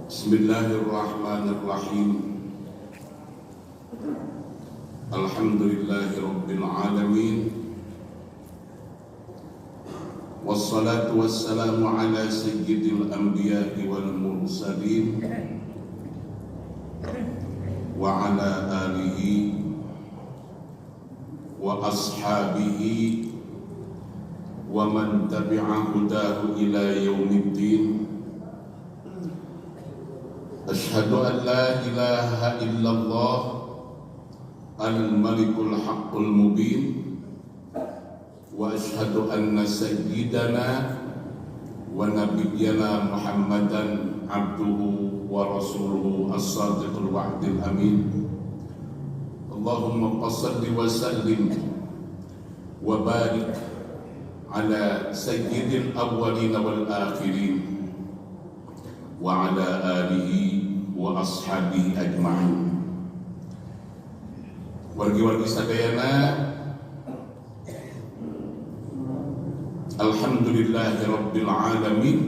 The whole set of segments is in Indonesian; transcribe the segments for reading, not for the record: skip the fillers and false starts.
Bismillahirrahmanirrahim. Alhamdulillahirabbil alamin. Wassalatu wassalamu ala sayyidil anbiya'i wal mursalin wa ala alihi wa ashabihi wa man tabi'a hudahu ila yaumiddin. Asyhadu an la ilaha illallah al-malikul haqqul mubin wa asyhadu anna sayyidana wa nabiyyana Muhammadan abduhu wa rasuluhu as-sadiqul wa'dil amin. Allahumma salli wa sallim wa barik ala sayyidil awwalin wal akhirin wa ala alihi wa ashabihi ajma'in. Wargi-wargi sadayana, alhamdulillahi rabbil alamin.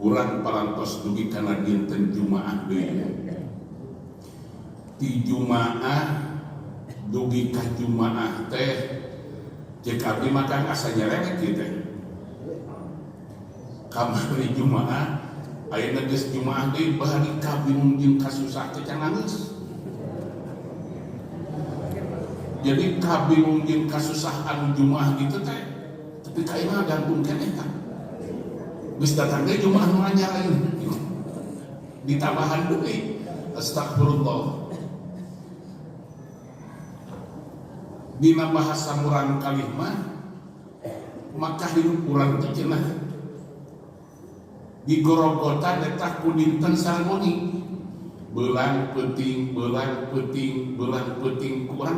Urang parantos dugi kana dinten Jumaah deui. Ti Jumaah dugi ka Jumaah teh cek abdi makan asa nyereng kieu teh. Kamari Jumaah ayeuna geus Jumaah deui bahari kabingung jeung kasusah teh can nangis. Jadi kabingung jeung kasusah anu Jumaah gitu teh tapi kaina gantung keneh kan. Geus datang deui Jumaah nu anyar ditambahan deui. Astagfirullah. Dina bahasa murang kalimah maka hidup urang teh cenah di Gorogota letak ku dinten salmoni belang peting kurang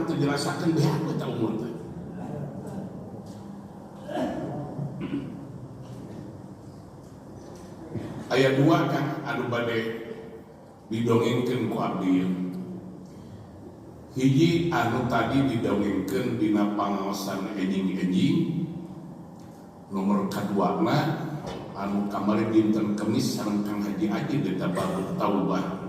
teu dirasakeun beak eta umur teh. Aya dua kan anu bade didongengkeun ku abdi. Hiji anu tadi didongengkeun dina pangaosan enjing-enjing. Nomor kaduana anu kamari dinten Kemis sareng Kang Haji Aji di Tabarut Taubah.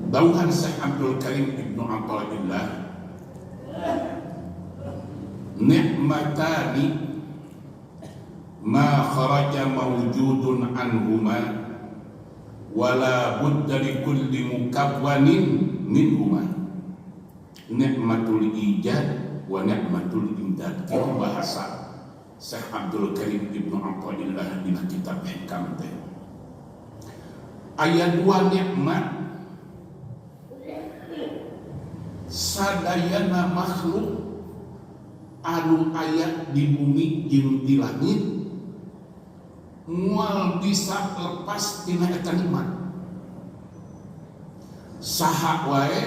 Dauhan Syekh Abdul Karim Ibnu Athaillah, ni'matani ma kharaja mawjudun anhuma wala budda li kulli mukawwanin minhuma. Ni'matul ijad wa ni'matul imdad. Itu bahasa Syekh Abdul Karim Ibnu Athaillah dina kitab Hikam teh. Aya dua nikmat sadayana makhluk anu aya di bumi jeung di langit moal bisa lepas tina eta nikmat. Saha wae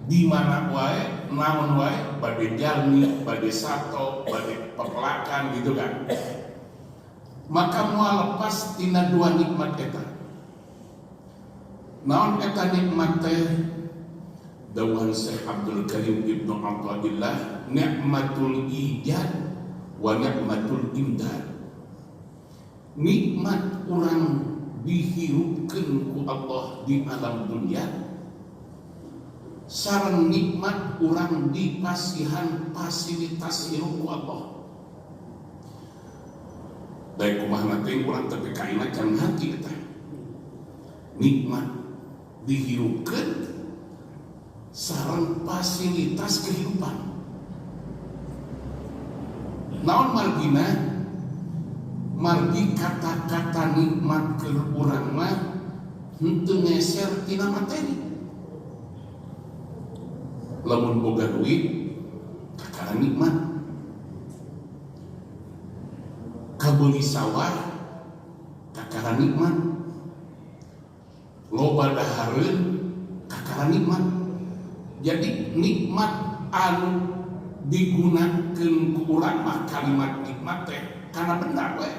di mana wae naon wae bade jalmi bade sato bade pepelakan gitu kan, maka moal lepas tina dua nikmat eta. Naon eta nikmat teh? Dawuhan Syekh Abdul Karim Ibnu Athaillah, ni'matul ijad wa ni'matul imdad. Nikmat urang dihirupkeun ku Allah di alam dunia sareng nikmat urang dipasihan fasilitas hirup ku Allah. Baik kumaha teh urang teh kaina can hati eta. Nikmat dihirupkeun sareng fasilitas kehidupan. Naon margina? Margi kata-kata nikmat ke urang mah henteu ngeser tina materi. Lamun boga duit kakara nikmat, kabeuli sawah kakara nikmat, loba dahareun kakara nikmat. Jadi nikmat anu digunakeun ku urang mah kalimat nikmat teh kana benar we.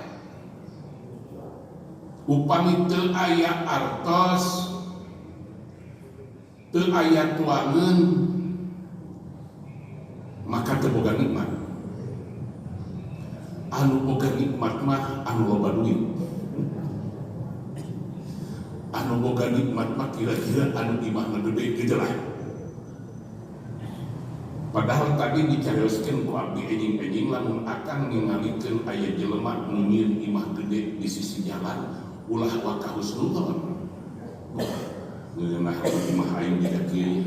Upami teu aya artos, teu aya tuangeun, maka teu boga nikmat. anu boga nikmat mah anu loba duit. Anu boga nikmat mah kira-kira anu imahna gede gitu lah. Padahal tadi dicarioskeun ku abdi enjing-enjing lamun akang ningalikeun aya jelema nu nyieun imah gede di sisi jalan ulah wa ka husnudzon. Ngeunah imah aing jiga kieu.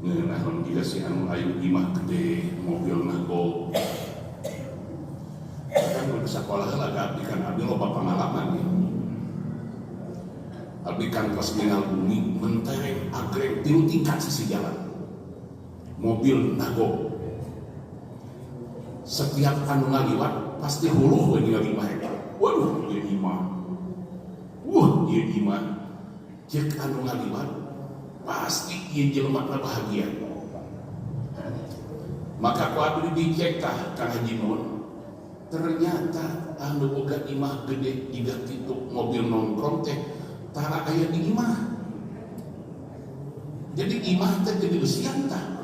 Ngeunah lamun jiga si anu aya imah gede mobilna gold. Kan kudu sakola heula abdi kan abdi loba pengalaman ya. Abdi kan pas ninggal bumi mentereng agreg tinggi tingkat sisi jalan. Mobil nago setiap anu ngaliwat pasti huluh we ningali imah eta. Waduh ieu imah. Ieu imah. Cek anu ngaliwat pasti ieu jelema bahagia. Maka ku abdi dicek tah Kang Haji Nun. Ternyata anu boga imah gede jiga kitu mobil nongkrong teh tara aya di imah. Jadi imah teh gede besian tah.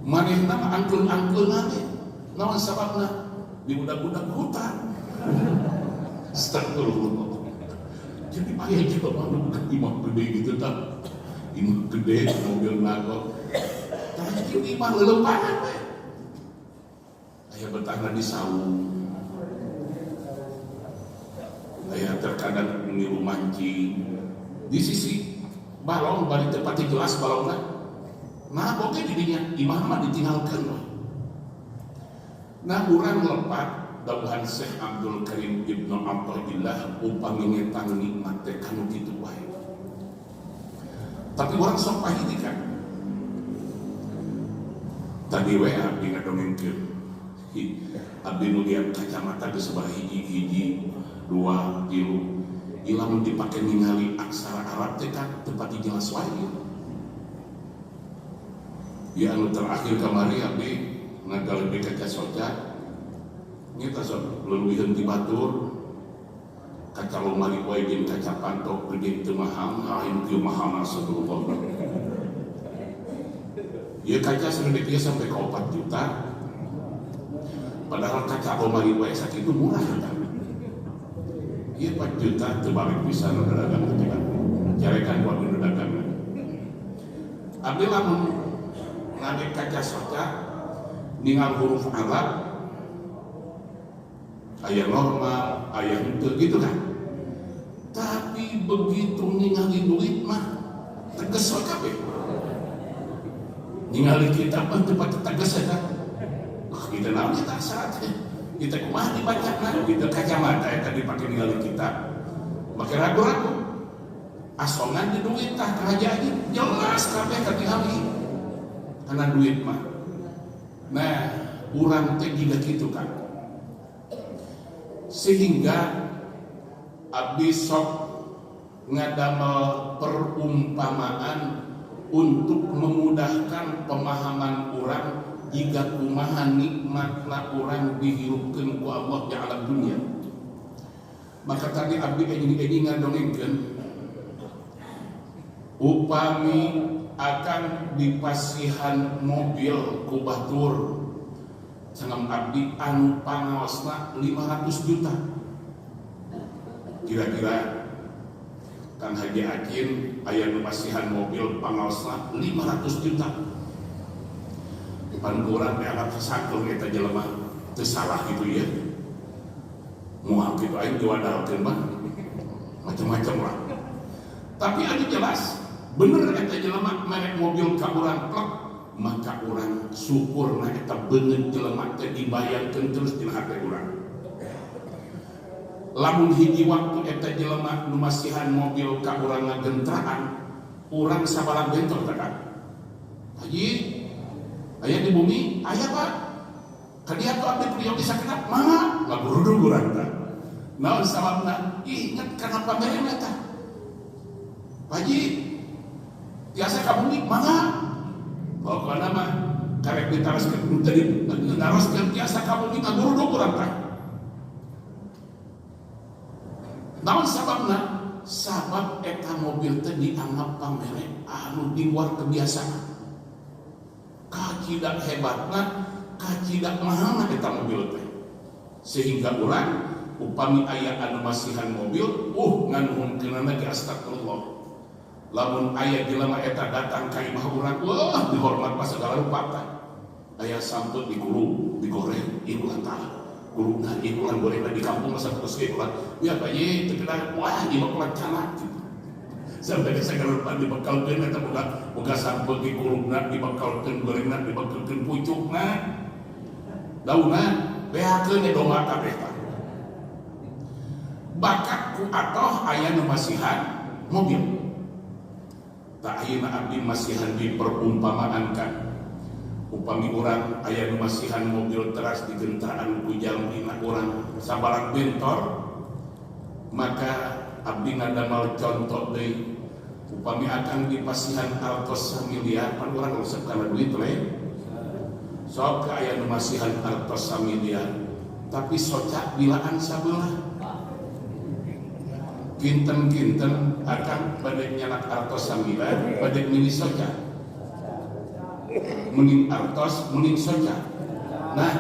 Manehna mah angkeun-angkeunna teh. Naon sababna? Di budak-budak hutan. Astagfirullah. Jadi aya jelema nu bukan imah gede gitu tah. Imah gede mobil nago. Tah jadi imah leulempanan we. Aya betahna di saung. Aya terkadang niru mancing. Di sisi balong bari teu pati jelas balongna. Nah, oke didinya imah mah ditinggalkan. Nah, urang lepat dawuhan Syekh Abdul Karim Ibnu Athaillah upami ngetang nikmat teh kanu kitu wae. Tapi urang sok pahiti kan. Tadi we abdi ngadongengkeun. Abdi nu liat kacamata geus sabaraha hiji, 2, 3. Ilamun dipake ningali aksara Arab teh kan teu pati jelas wae. Ya anu terakhir kamari abdi ngagalebe kaca soca nyata sok leuwihkeun ti batur kaca lomari wae jeung kaca pantok gede teu mahal aing teu mahal Rasulullah. Ieu kaca sagede kieu sampai ka 4 juta. Padahal kaca lomari wae sakitu murah kan. Ieu 4 juta teu balik pisan dagang teh kan. Jarekan ku abdi dagang. Abdi lamun ngade kaca soca ningal huruf Arab aya normal, aya henteu gitu kan. Tapi begitu ningali duit mah teges we kabeh. Ningali kitab mah teu pati teges eta. Kita naon eta syarat kita kumaha dibacana gitu kacamata eta dipake ningali kitab. Make ragu-ragu. Asongan di duit tah kerajaan jelas kabeh katingali. Karena duit mah. Nah, urang teh juga gitu kan. Sehingga abdi sok ngadamel perumpamaan untuk memudahkan pemahaman urang jika kumaha nikmatna urang dihirupkeun ku Allah di alam dunia. Maka tadi abdi enjing-enjing ngadongengkeun upami akan dipasihan mobil ku batur sangam abdi anu pangaosna 500 juta. Kira-kira Kang Haji Akin aya nu pasihan mobil pangaosna 500 juta. Pan urang teh anggap sasangkeun eta jelema teu salah gitu ya. Moal kitu aing diwadalkeun mah macam-macam lah. Tapi anu jelas bener eta jelema merek mobil ka urang plek, maka urang syukurna eta beungeut jelema teh dibayangkeun terus dina hate urang. Lamun hiji waktu eta jelema nu masihan mobil ka urang ngagentraan, urang sabaraha bentor teh kan. Haji, aya di bumi, aya Pak. Kadieu atuh abdi priyo bisa kenap, mangga, ngaburudug urang teh. Naon sababna? Inget kana pamerena eta. Haji, biasa kamu nih mana? Pokoknya mah karek ditaraskeun tadi naroskeun biasa kamu nih ngagurudug urang teh. Naon sababna? Sabab eta mobil teh dianggap pamere anu di luar kebiasaan. Kajidak hebatna kacidak mahal eta mobil teh. Sehingga urang upami aya anu masihan mobil, nganuhunkeunana ge astagfirullah. Lamun aya jelema eta datang ka imah urang, wah dihormat pas segala rupa teh. Aya samput digulung, digoreng, ieu ulah tah. Gulungna ieu ulah gorengna di kampung masa terus ge ulah. Ya bae teu kenal wah ieu mah canak gitu. Sampai segala rupa dibekalkeun eta boga samput digulungna, dibekalkeun gorengna, dibekalkeun pucukna. Daunna beakeun domba kabeh tah. Bakat ku atoh aya nu masihan mobil. Tak ayeuna abdi masihan diperumpamaankan. Upami urang aya nu masihan mobil teras digentaraan ku jalmina urang sabarang bentor, maka abdi ngadamel contoh deui. Upami akan dipasihan artos samiliar, pan urang resep kana duit we. Sok aya nu masihan artos samiliar, tapi socak bilaan sabelah. Kinten-kinten akan pada nyanak artos sambilan pada mini soca mening artos mening soca. Nah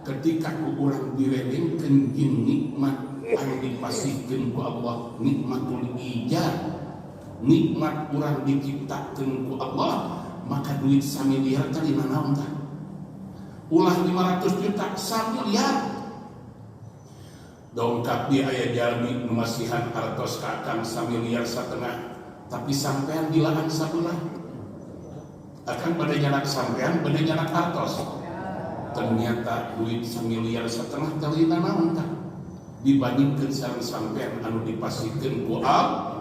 ketika ku urang direlingkeun jeung nikmat anu dipasihkeun ku Allah, nikmatul ijab, nikmat urang diciptakeun ku Allah, maka duit samiliar tadi nanaon tah ulah 500 juta samiliar. Dongkap di aya jalmi nu masihan artos ka akang samiliar satengah, tapi sampean dilaan sabelah. Akang pada nyanak sampean, pada nyanak artos. Ternyata duit samiliar satengah tali nanaon tah dibandingkeun sareng sampean anu dipasihkeun ku Allah.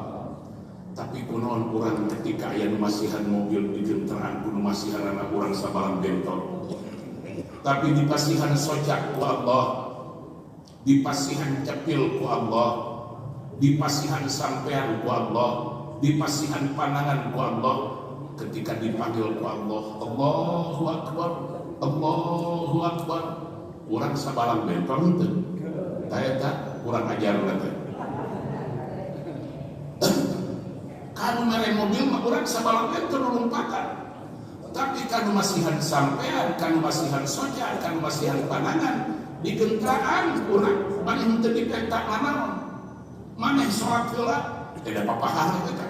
Tapi kunaon urang ketika aya nu masihan mobil digenteraan ku nu masihan anak urang sabalang bentol. Tapi dipasihan socak ku Allah, dipasihan cepil ku Allah, dipasihan sampean ku Allah, dipasihan panangan ku Allah. Ketika dipanggil ku Allah, Allahu Akbar, Allahu Akbar, urang sabalang bentol teu taeta urang ajarna teh. Kanu mere mobil mah urang sabalang bentol lompatan. Tapi kanu masihan sampean, kanu masihan soja, kanu masihan panangan, digentraan urang bani henteu dipenta nanaon. Maneh salat heula tidak papahan eta.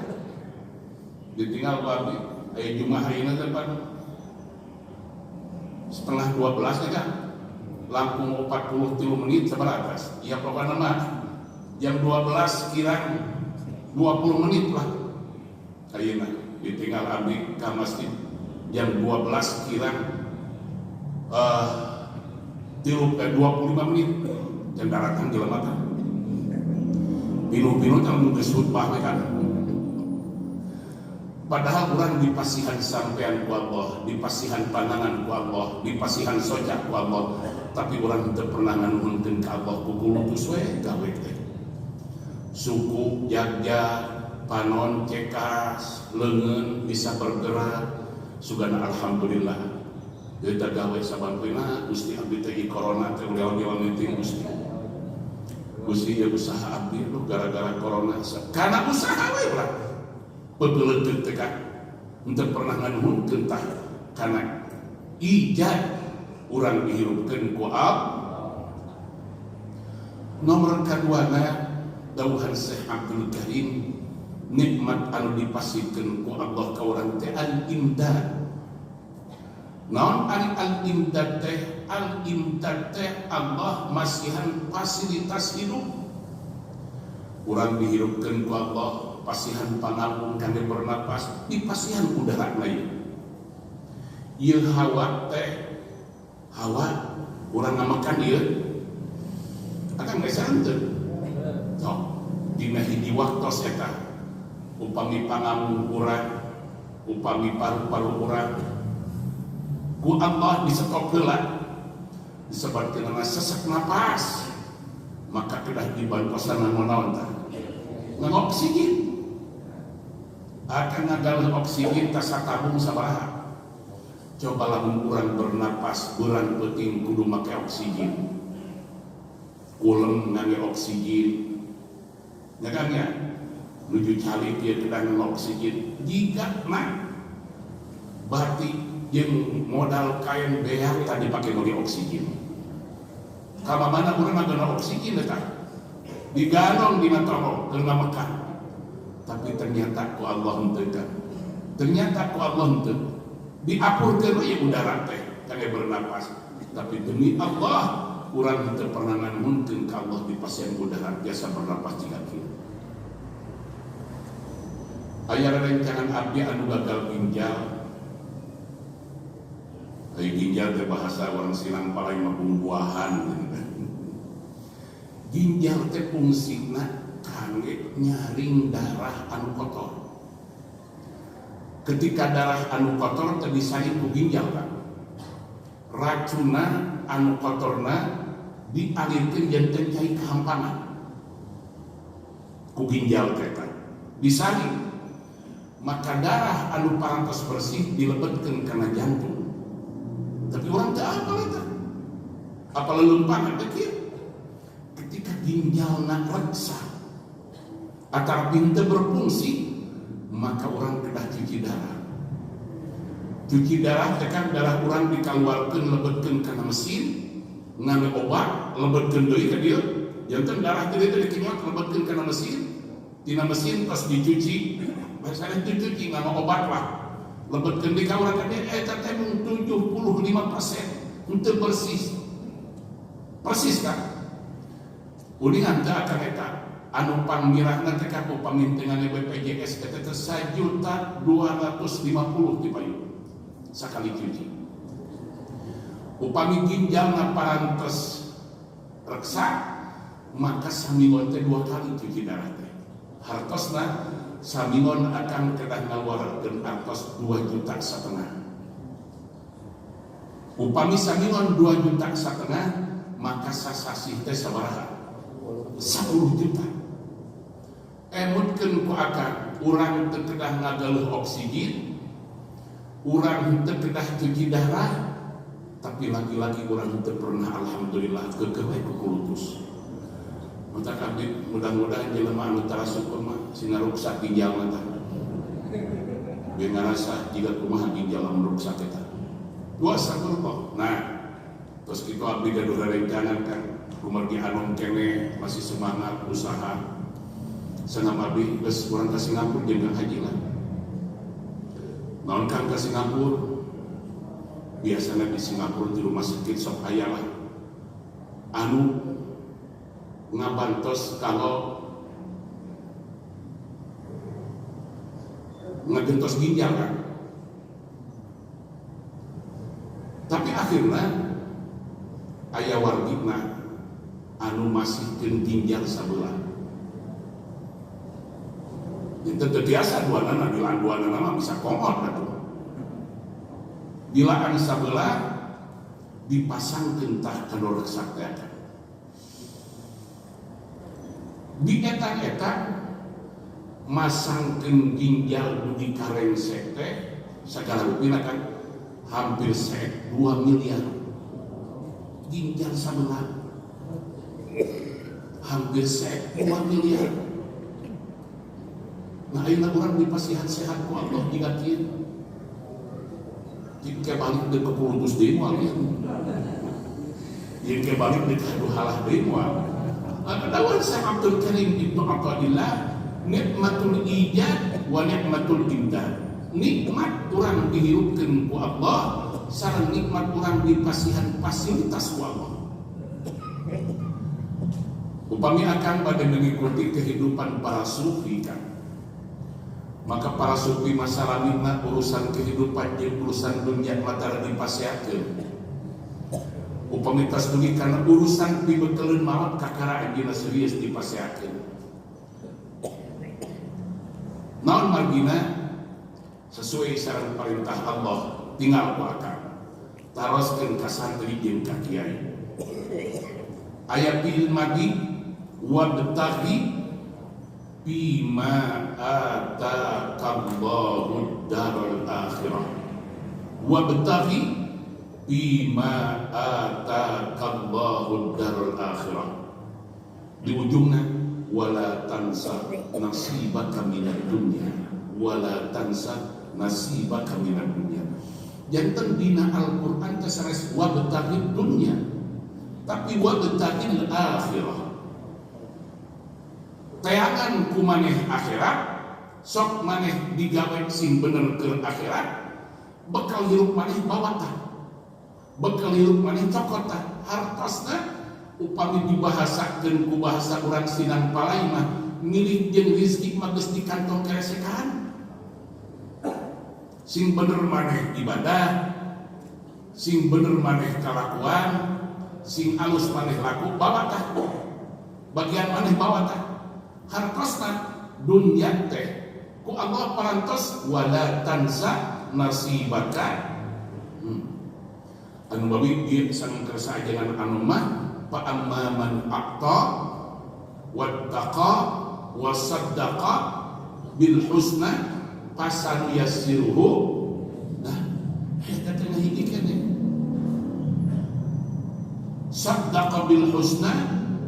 Ditinggal babi aya jumaah ayeuna teh pan setengah 12 kan Lampung 43 menit sabaratas. Ya pokokna mah jam 12 kirang 20 menit lah ayeuna ditinggal abdi ka masjid jam 12 kirang 25 menit dan daratan jelema teh pinu-pinu teh nu geus khutbah we kan. Padahal urang dipasihan sampean ku Allah, dipasihan pandangan ku Allah, dipasihan sojak ku Allah, tapi urang teu pernah nganuhunkeun ka Allah ku kulutus we gawe teh. Suku, jagja, panon, cekas, leungeun bisa bergerak, sugana alhamdulillah. Kita gawe sabantuina Gusti abdi teh corona teh ulah-ulah penting Gusti. Gusti ya usaha abdi lu gara-gara corona kana usaha we ulah. Bebeuleuteut teh kan henteu pernah nganuhunkeun tah kana ijab urang dihirupkeun ku Allah. Nomor kaduana dawuhan Syekh Abdul Karim, nikmat anu dipasihkeun ku Allah ka urang teh al-imdad. Naon al-imdad teh? Al-imdad teh Allah masihan fasilitas hidup. Urang dihirupkeun ku Allah, pasihan pangambung kangge bernapas, dipasihan udara lain. Ieu hawa teh, hawa urang ngamakan ieu akan geus henteu. Sok dina hiji waktos eta upami pangambung urang, upami paru-paru urang ku Allah disetok heula disebutkeun sesak napas, maka kedah dibantosan naon tah oksigen. Akan ngagalih oksigen tasa tabung sabaraha. Coba lamun urang bernapas bulan penting kudu make oksigen. Ulem ngangge oksigen. Ya kan ya? Nuju calik dia kedah ngangge oksigen. Jika nah berarti Yang modal kain beak tadi pakai bagi oksigen. Kalau mana orang ada oksigen tak? Diganong di matro dengan Mekah. Tapi ternyata ku Allah henteu. Ternyata ku Allah henteu. Diapurkeun we udara teh kangge bernapas. Tapi demi Allah urang henteu pernah nganuhunkeun ka Allah di pasien udara biasa bernapas jiga kieu. Aya rencangan abdi anu gagal ginjal. Ai ginjal teh bahasa orang Silang palai mah buah-buahan. Ginjal teh fungsina kangge nyaring darah anu kotor. Ketika darah anu kotor teh disaring ku ginjal kan. Racuna anu kotorna dialirkeun janten cai kahampanan. Ku ginjal teh disaring. Maka darah anu parantos bersih dilebetkeun kana jantung. Tapi orang teh apa eta? Apa leumpang teh kieu? Ketika ginjalna reksa atau pintu berfungsi, maka orang kedah cuci darah. Cuci darah tekan darah orang dikeluarkan lebetkan karena mesin, ngana obat lebetkan deui ka dieu. Janten darah teh dikenyot lebetkan karena mesin, tina mesin pas dicuci, biasanya dicuci ngana obat lah. Lebetkan di ka urang ka dieu eta teh 75% henteu bersih. Persis kan? Ulingan teh akan eta anu pangmirahna teh ka pamintengan BPJS eta teh 1.250.000 di payung sakali cuci. Upami ginjalna parantos reksa maka samingon teh 2 kali cuci darah teh. Hartosna samingon akan kedah ngaluarkeun artos 2,5 juta. Upami samingon 2,5 juta maka sasasih teh sabaraha? 10 juta. Emutkeun ku akan urang teu kedah ngagaluh oksigen, urang teu kedah cuci darah, tapi lagi-lagi urang teu pernah alhamdulillah keukeuh we ku kulutus. Mata abdi mudah-mudahan jelema anu tara syukur mah sing ngaruksak ginjal mah tah. Ge ngarasa jiga kumaha ginjal anu ruksak eta. Dua sakurullah. Nah, terus kitu abdi gaduh rerencangan kan kumargi anom kene masih semangat usaha senam abdi geus urang ka Singapura jeung haji lah. Naon kang ka Singapura biasanya di Singapura di rumah sakit sok aya lah anu ngabantos kalau ngegentos ginjal kan. Tapi akhirnya aya wargina anu masih ginjal sabelah. Itu biasa duanana bilang duanana mah bisa komot atuh. Bilaan sabelah dipasangkeun tah kana reksak teh. Di eta masangkeun ginjal di karengsek teh sagala rupina kan hampir 2 miliar. Ginjal sabelah hampir 2 miliar. Nah ayeuna urang dipasihat-sehat ku Allah jiga kieu. Jika balik deui ke kulutus deui moal ieu. Jika balik deui ka halah deui moal. Dawan Syekh Abdul Karim Ibnu Athaillah nikmatul ijad wa nikmatul imdad. Nikmat urang dihirupkeun ku Allah sareng nikmat urang dipasihan fasilitas ku Allah. Upami akan pada mengikuti kehidupan para sufi kan, maka para sufi masalah minna urusan kehidupan jeung urusan dunia matara dipasihakeun. Upami tas dugi kana urusan pibeukeun maot kakara anjeunna serius dipasihakeun. Naon margina sesuai sareng perintah Allah tinggal ku akan taroskeun ka santri jeung ka kiai. Aya pilih magi wabtaghi bima ataakallahu daral akhirah wabtaghi bima ataakallahu daral akhirah. Di ujungnya wala tansa nasibaka minad dunya wala tansa nasibaka minad dunya. janten dina Al-Qur'an tesares wabtaghi dunya, tapi wabtaghi akhirah. Teangan ku maneh akhirat, sok maneh digawe sing bener ke akhirat, bekal hirup maneh bawatah, bekal hirup maneh cokotah, hartosna upami dibahasakeun ku bahasa urang Sinang Palai mah milik jeung rezeki mah geus di kantong keresekan. Sing bener maneh ibadah, sing bener maneh kalakuan, sing alus maneh laku bawatah, bagian maneh bawatah. Hartosna dunya teh ku Allah parantos wala tansa nasibaka. Anu bawi ieu sang kersa ajangan anu mah fa amma man aqta wattaqa wa saddaqa bil husna fasan yassiruhu. Nah, eta teh ngahiji keneh. Saddaqa bil husna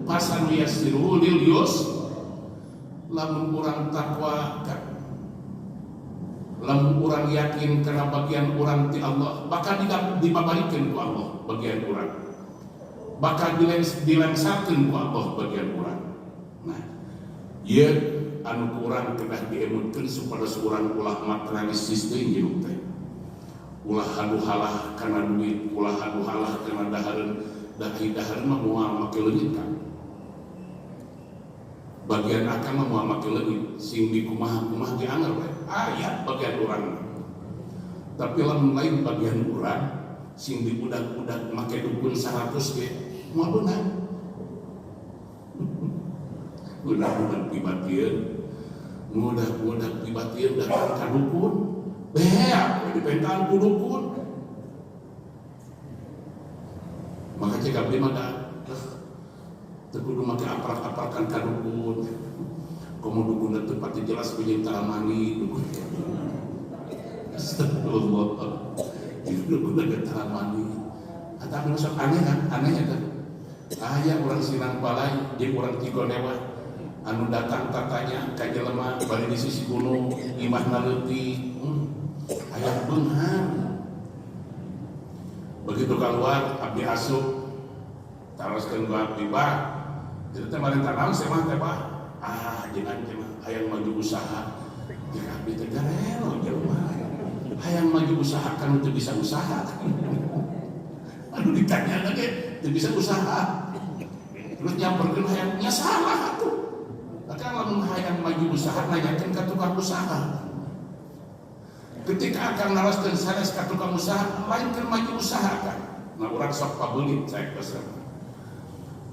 fasan yassiruhu lil yus. Lamun urang takwa, lamun urang yakin karena bagian urang ti Allah, bakal dibabarikeun ku Allah bagian urang, bakal dilensarkeun ku Allah bagian urang. Nah, ieu anu urang kedah diemutkeun supados urang ulah materialistis deui hirup teh, ulah haduhalah kana duit, ulah haduhalah kana dahareun, dahareun mah moal make leungit kan. Bagian akan mah make leungit sing di kumaha-kumaha ge anger we aya bagian urang. Tapi lamun lain bagian urang sing di budak-budak make dukun 100 ge moal beunang. Budak-budak pibatieun, budak pibatieun datang ka dukun, beak we dipentaan ku dukun. Maka cek abdi mah kudu make aprak-aprakan ka dukun. Komo dukun teh pati jelas jeung taramani dukun. Astagfirullah. Dukun teh taramani. Eta anu sok aneh kan, aneh eta. Aya urang Sinang Palai jeung urang Cigonewa anu datang tatanya ka jelema bari di sisi gunung imahna leutik. Aya beunghar. Begitu keluar abdi asup taroskeun ku abdi bah. Jadi kemarin tanam saya mah teh Pak, jangan hayang maju usaha. Jeung abdi teh garelo jelema. Hayang maju usaha kan teu bisa usaha. Anu ditanya lagi teu bisa usaha. Terus nyamperkeun hayang nya salah atuh. Maka lamun hayang maju usaha nanyakeun ka tukang usaha. Ketika akan naroskeun sanes ka tukang usaha, lain keur maju usaha kan. Nah urang sok pabeulit saek pesan.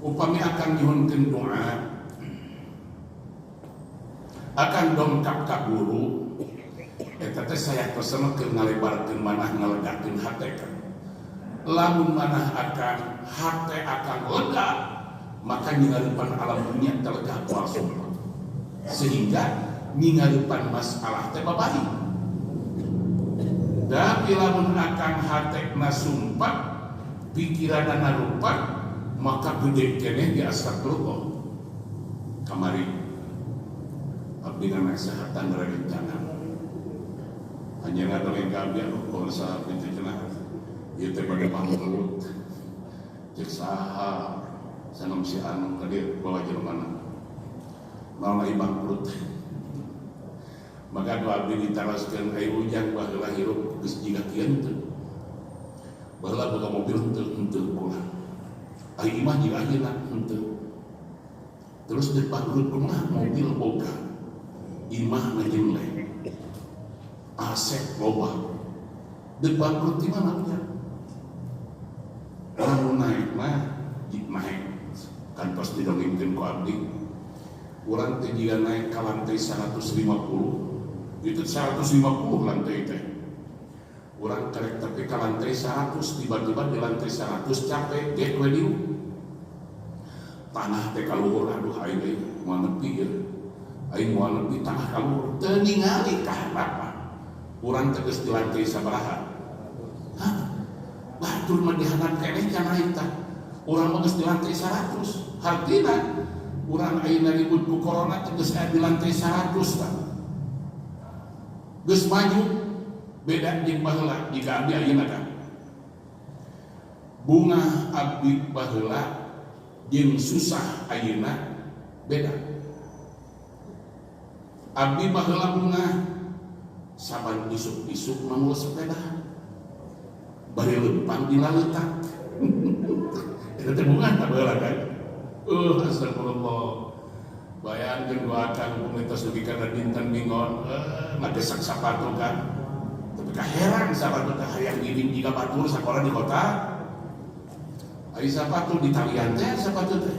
Upami akan nyuhunkeun doa, akan dongkap ka guru, eta teh saya pesen keur ngalebarkeun manah ngalegakeun hate kan. Lamun manah akan hate akan lega, maka nyingalipan alam dunia telega moal sumpah. Sehingga nyingalipan masalah teh babari. Da lamun akan hate na sumpah, pikiranna rupa, maka gede keneh di astagfirullah. Kamari abdi ngasehatan rencana hanya ngadoleng kabeh kalau saha pintu cenah ieu teh bade panggelut cek saha sanem si anu kadir bawa jelema naon ai bangkrut. Maka doa abdi ditaroskeun ai ujang baheula hirup geus jiga kieu teu baheula boga mobil teu pulang. Ari imah jeung ayeuna henteu. Terus di bangkrut kumaha mobil boga. Imah jeung leh. Aset loba. Di bangkrut di mana nya? Lamun naik mah naik kantos didongengkeun ku abdi. Urang teh jiga naik ka lantai 150. Itu 150 lantai teh. Urang karek tapi ke lantai 100, tiba-tiba di lantai 100 capek get we tanah teh kaluhur, aduh aing deui moal nepi ieu. Aing moal nepi tanah kaluhur teu ningali ka harapan. Urang teh geus di lantai sabaraha? Hah? Batur mah dihandap keneh can naik tah. Urang mah geus di lantai 100. Hartina urang ayeuna ribut ku corona teh geus aya di lantai 100 tah. Geus maju beda jeung baheula jika abdi ayeuna kan bunga abdi baheula jeung susah ayeuna beda. Abdi baheula bunga saban isuk-isuk mangul sepeda bari lempang di laleutak eta teh bunga tak baheula kan. Astagfirullah. Bayangkeun doakan komunitas dugi kana dinten mingon ngadesak sapatu kan. Tapi kaheran sapatu teh hayang ngiring jiga batur sakola di kota. Ari sapatu di talian teh sapatu teh.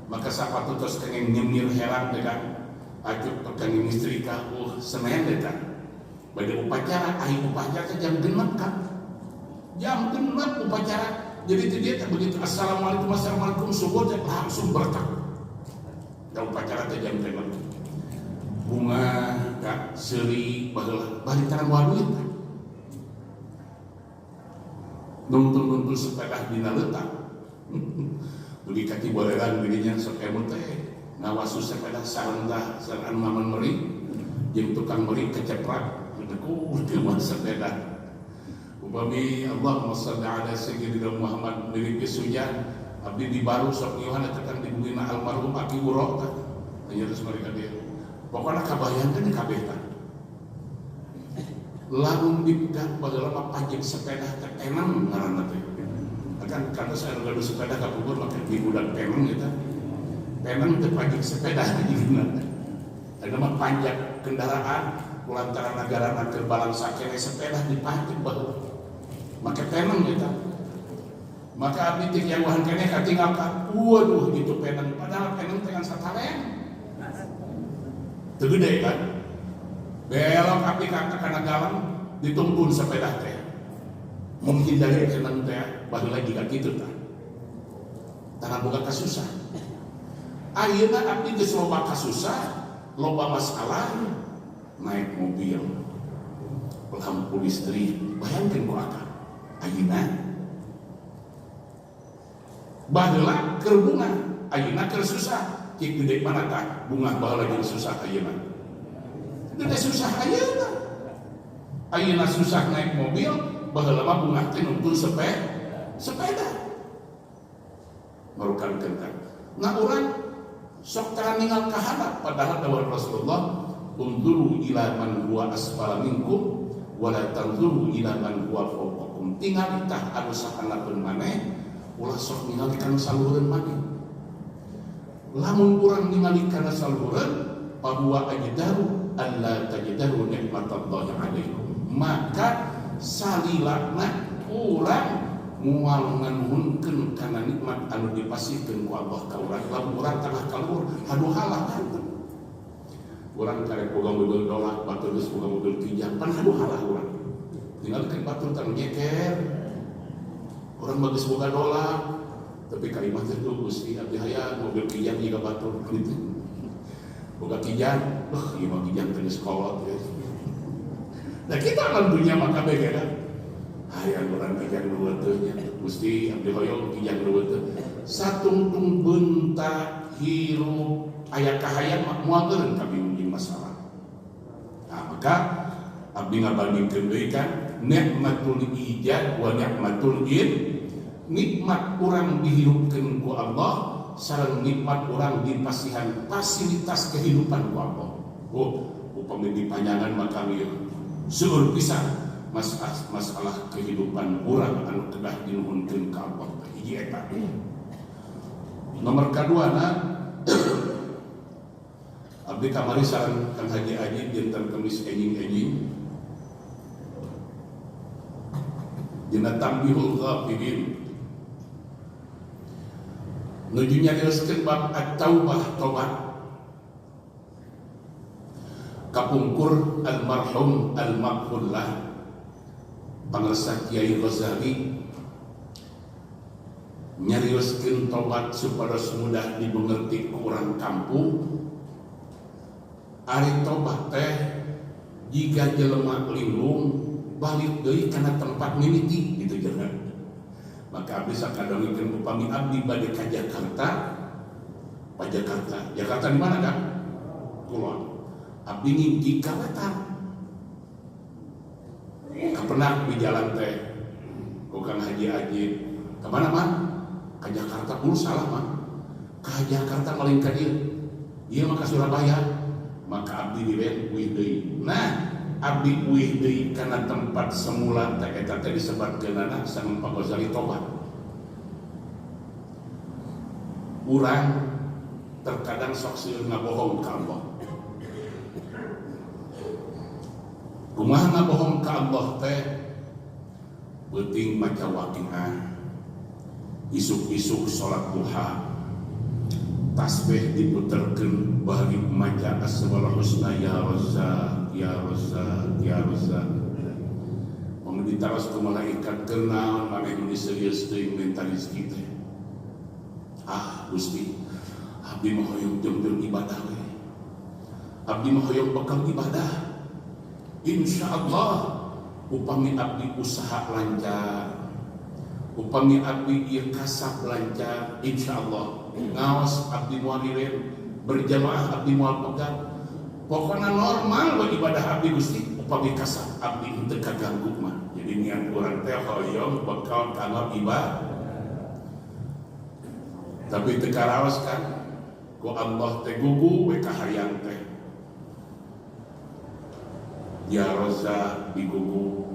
Maka sapatu tos kenging nyemir heran teh kan. Ajuk pegang istri ka Senin teh kan. Bade upacara ahi upacara teh jam 6 kan. Jam 6 upacara. Jadi dia tak begitu assalamualaikum subuh teh langsung bertak. Da upacara teh jam 5. Bunga kak seuri baheula bari tarang waduit. Nuntun sepeda dina leutak. Beli kaki boleran dirinya sok emu teh ngawasu sepeda sarengtah sareng maman meri jeung tukang meri keceprak deku teu mah sepeda. Upami Allahumma shalli ala sayyidina Muhammad mirip sujan abdi di baru sok Yohana tekan di bugina almarhum Aki Wuro kan hanya terus mereka dia pokoknya kabayangkan di kabeh kan lamun didak bageula mah panjang sepeda teh enang ngaranna teh kan kana saya gaduh sepeda ka Bogor make di budak penang eta penang teh panjang sepeda dina ada mah panjang kendaraan kulantaran negara keur balang sakene sepeda dipanjang baheula make penang eta. Maka abdi teh jauhan keneh katinggalkan. Waduh itu penang padahal penang dengan sataren. Teu gede kan. Belok abdi kana galang ditumpun sepeda teh. Menghindari penang teh baheula jiga kitu tah. Tara boga kasusah. Ayeuna abdi geus loba kasusah, loba masalah naik mobil. Lampu listrik, bayangkeun ku akal. Ayeuna baheula keur bunga ayeuna keur susah cik gede mana tah bunga baheula jeung susah ayeuna gede susah ayeuna susah naik mobil baheula mah bunga teh nuntun sepeda marukan kentan nah urang sok tara ningal kahandap padahal dawuh Rasulullah unzuru ila man huwa asfala minkum wala tanzuru ila man huwa fawqakum tingali tah anu sahanapun maneh ulah sok ningali kana saluhureun maneh. Lamun urang ningali kana saluhureun, bahwa ajdaru alla tajdaru nikmatallahi alaikum. Maka salilana urang moal nganuhunkeun kana nikmat anu dipasihkeun ku Allah ka urang. Lamun urang tengah kaluhur, haduh halah kan. Urang karek boga mobil dolak, batur geus boga mobil kijang, pan haduh halah urang. Tinggalkeun batur tanu nyeker. Orang bagus boga dolar, tapi kalimat itu Gusti abdi hayang mobil kijang jiga batur gitu. Boga kijang, ieu mah kijang teh geus kolot ya. Nah kita alam dunia mah kabeh kan. Hayang urang kijang nu teu nya. Gusti abdi hoyong kijang nu teu. Satungtung beunta hirup aya kahayang mah moal geureun ka bingung masalah. Nah maka abdi ngabandingkeun deui kan nikmatul ijad wa nikmatul nikmat orang dihidupkan ku Allah sareng nikmat orang dipasihan fasilitas kehidupan ku Allah. Upami dipanjangan maka ieu seueur pisan masalah kehidupan orang anu kedah dinuhunkeun ka Allah hiji eta. Nomor kaduana abdi kamari sareng Kang Haji Aji dinten Kemis enjing-enjing dina Tambihul Ghafilin nuju nyarioskeun bab at-taubah tobat kapungkur almarhum al-maghfurlah pangresa Kiai Ghazali nyarioskeun tobat supados mudah dimengerti ku urang kampung. Ari tobat teh jika jelema linglung balik deui kana tempat mimiti gitu jangan. Maka abdi sakadongikeun upami abdi bade ka Jakarta, Jakarta di mana kan? Kulon. Abdi ngimpi ka Wetan. Kepenak di jalan teh bukan Haji Ajib kemana mah ke Jakarta dulu salah mah ke Jakarta paling ka dia maka Surabaya maka abdi diren uih deui. Nah abdi uih deui kana tempat semula teh eta teh disebutkeunana Sang Pak Ghazali tobat. Urang terkadang sok seueur ngabohong ka Allah. Kumaha ngabohong ka Allah teh beuting maca waqiah, isuk-isuk salat duha, tasbih diputerkeun bari maca asmaul husna ya Razzaq ya Razzaq ya Razzaq. Mun ditaros ku malaikat kenaon maneh nu diserius teuing minta rezeki teh. Ah Gusti, abdi mah hoyong jeung ibadah we. Abdi mah hoyong bekal ibadah. Insyaallah upami abdi usaha lancar, upami abdi ieu kasab lancar, insyaallah ngaos abdi moal riren berjamaah abdi moal pegang. Pokona normal we ibadah abdi Gusti, upami kasab abdi henteu kaganggu mah. Jadi niat urang teh hoyong bekal kana ibadah. Tapi teu karaos kan ku Allah teh gugu we kahayang teh. Ya Razzaq digugu,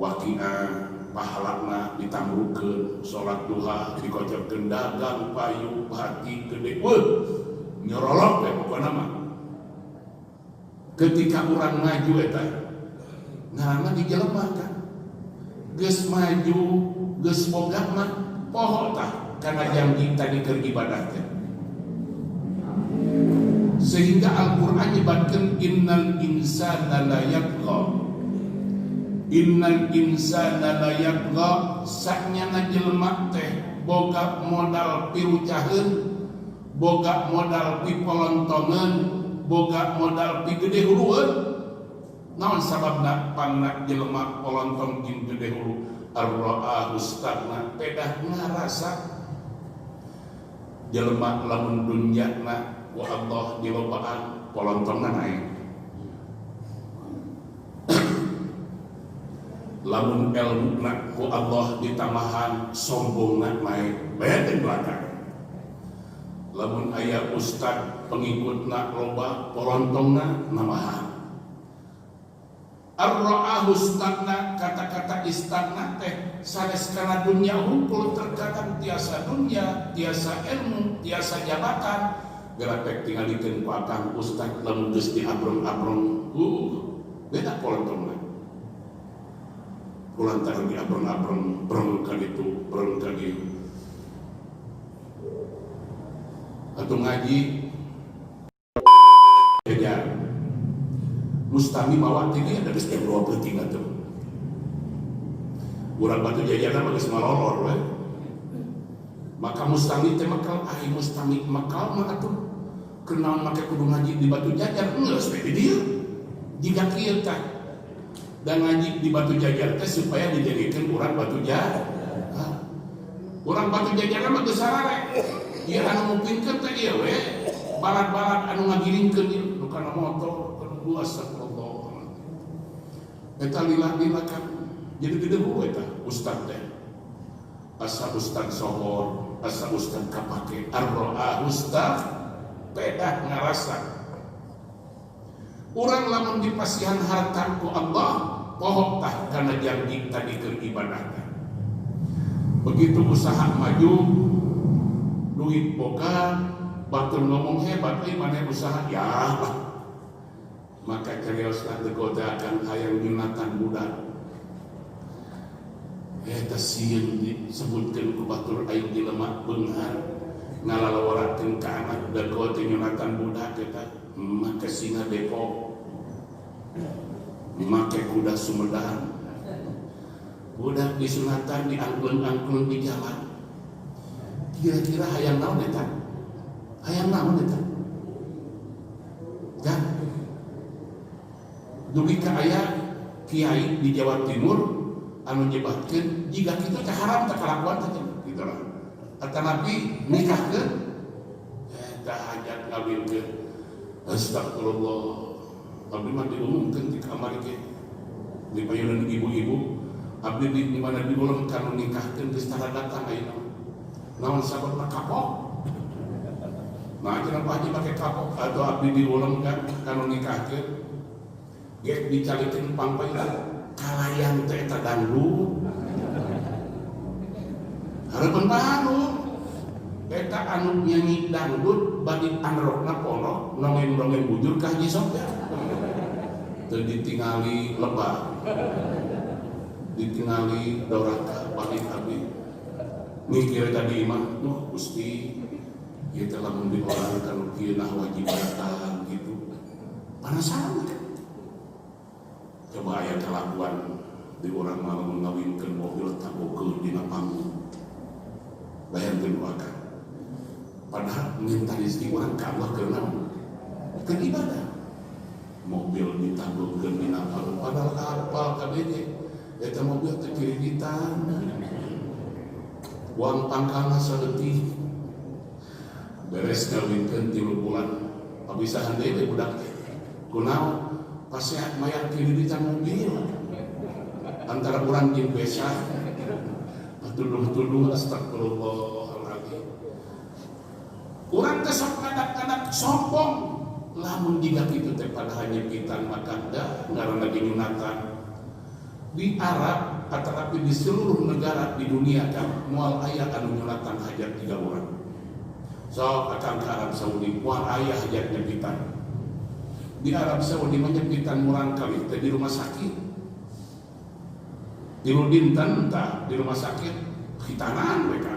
waqiah pahalana ditambrukeun, salat duha dikocorkeun, dagang payu hati gede, nyorolok teh pokona mah. Ketika urang maju eta, ngaranna dijelemakan. Geus maju, geus boga mah poho tah kana janji tadi keur ibadah teh. Sehingga Al-Quran nyebatkan innal insana la yatgha, innal insana la yatgha, saknyana jelema teh boga modal pirucaheun, boga modal pipolontongan, boga modal pi gede hulueun. Naon sababna pangna jelema polontong jeung gede hulu? Ar-ra'ahu stagna, pedah ngarasa jelema lamun dunyana wa Allah dilobaan polontongna naik. Lamun ilmuna ku Allah ditamahan sombongna naik, bae belakang. Lamun aya ustad pengikutna loba polontongna namahan. Ar-ra'ahu stagna, kata-kata istagna teh sanes kana dunya hungkul, terkadang tiasa dunya, tiasa ilmu, tiasa jabatan. Gerak tinggal dikeun ku akang ustad lamun geus diabrong-abrong beda polontongna. Kulantaran diabrong-abrong breng ka ditu breng ka dieu. Atuh ngaji jajar Mustami mawa tinggi ada geus jam 23 atuh. Urang batu jajaran mah geus malolor we. Maka Mustami teh makal Mustami makal mah atuh kenaon make kudu ngaji di batu jajar geus we di dieu. Jika kieu tah dan ngaji di batu jajar teh supaya dijadikeun urang batu jajar. Urang batu jajar mah geus sarare. Ieu anu mupingkeun teh ieu we balat-balat anu ngagiringkeun ieu nu kana motor kudu astagfirullah. Eta lila-lila kan jadi gede hulu eta ustad teh. Asa ustad sohor, asa ustad kapake, ar-ro'a ustad pedah ngarasa. Urang lamun dipasihan harta ku Allah, pohok tah kana janji tadi keur ibadah. Begitu usaha maju, duit boga, batur ngomong hebat, maneh usaha ya. Maka cariosna teu godakan hayang nyunatan budak. Eta sieun disebutkeun ku batur aing jelema beunghar ngalalawarakeun ka anak dago teh nyunatan budak eta make singa Depok, make kuda Sumedang. Budak disunatan diangklung-angklung di jalan. Kira-kira hayang naon eta? Hayang naon eta? Kan? Dugi ka aya kiai di Jawa Timur anu nyebatkeun jika kitu teh haram teh kalakuan teh kitu lah. Atanapi nikahkeun eta hajat ngawinkeun. Astagfirullah. Abdi mah diumumkeun di kamar ge. di payunan ibu-ibu abdi di mana di ulang kanu nikahkeun geus tara datang ayeuna naon sababna kapok. Nah kenapa aja pakai kapok atau abdi di ulang kan kanu nikahkeun ge dicalikeun pangpayun kalayan teh eta dangdut harapan baru eta anu nyanyi dangdut badi anrokna pondok nongen-nongen bujur ka Haji Sofyan teu ditingali lebah ditingali doraka balik abdi mikir tadi mah duh Gusti ieu teh lamun di orang kanu kieu nah wajib datang gitu panasaran kan coba aya kelakuan di orang malah mengawinkan mobil tabokeun dina panggung bayangkeun doakan padahal minta rezeki orang ka Allah keur naon keur ibadah mobil ditabungkeun dina panggung padahal kapal kabeh eta mobil teh kirimitan uang pangkalna saleutik beres ngawinkeun 3 bulan pabisahan deui budak teh kunaon pasea mayar kirimitan mobil antara orang jeung besa tuduh-tuduh astagfirullahaladzim orang teh sok ngadak-ngadak sombong lamun jika kitu teh pada nyepitan maka da ngaranna nyunatan di Arab atau di seluruh negara di dunia kan moal aya anu nyunatan hajat 3 orang sok akan ke Arab Saudi moal aya hajat nyepitan di Arab Saudi menyepitan murang kali teh di rumah sakit di dinten tah di rumah sakit khitanan mereka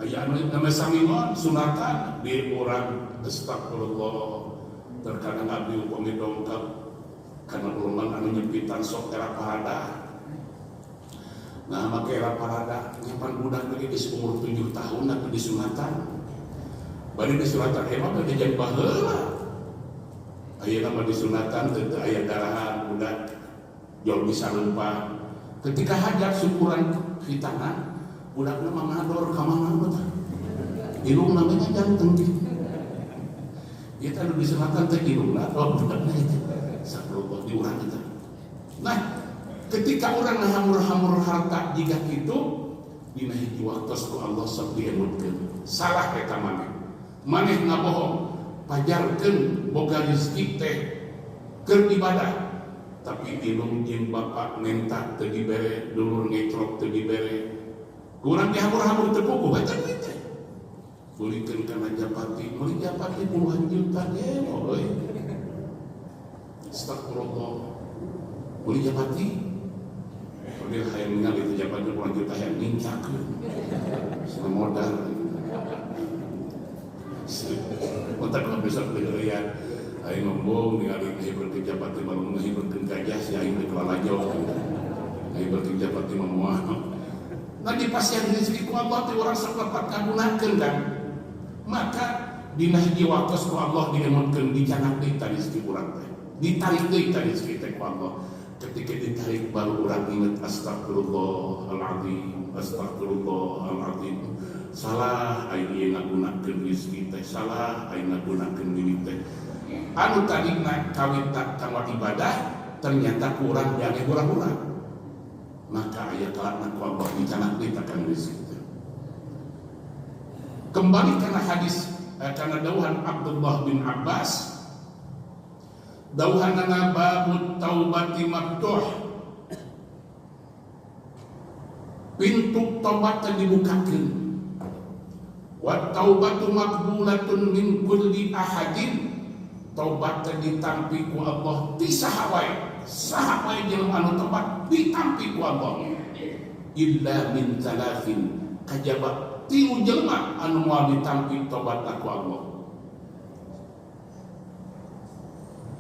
aya anu nama samingon sunatan di urang astagfirullah terkadang abdi upami dongkap karena ulama anu nyepitan sok era parada nah make era parada nyapan budak lagi di umur 7 tahun tapi disunatan bari disunatan emang bade jam baheula aya nama disunatan teu aya darahan budak jol bisa lupa ketika hajat syukuran khitanan budakna mangador ka mana tah irung namanya jantung ieu teh anu disunatan teh irungna atau budakna itu sakrullah diurang eta nah ketika orang hamur-hamur harta jika itu dina hiji waktos ku Allah sok diemutkeun salah eta maneh ngabohong pajarkeun boga rezeki teh keur ibadah tapi ilung jeung bapak mentak teu dibere dulur ngetrok teu dibere kurang dihamur-hamur teu puguh eta duit teh bulikeun kana japati meuli japati puluhan juta ge euy astagfirullah meuli japati dia hayang ningali itu japati puluhan juta hayang nincakeun sana modal Mentak besok beliau aing ngomong ningali ngahibur ke Japati malu ngahibur ke gajah si aing di kelalajo ngahibur ke Japati memuah nanti pas yang rezeki ku Allah teh urang sok lepat kagunakeun kan maka dina hiji waktos ku Allah diemutkeun dijanak deui tadi rezeki urang teh ditarik deui tadi rezeki teh ku Allah ketika ditarik baru urang inget astagfirullahaladzim astagfirullahaladzim salah aing ieu ngagunakeun rezeki teh salah aing ngagunakeun duit teh anu tadina kawita kanggo ibadah ternyata kurang jage urang-urang maka aya kalana ku Allah dicanak deui takang rezeki teh kembali kana hadis kana dawuhan Abdullah bin Abbas dawuhanna babut taubati maftuh pintu tobat dibukakeun wa taubatu maqbulatun min kulli ahadin tobat ditampi ku Allah ti saha wae jelema anu tobat ditampi ku Allah illa min talafin kajaba 3 jelema anu moal ditampi tobat ku Allah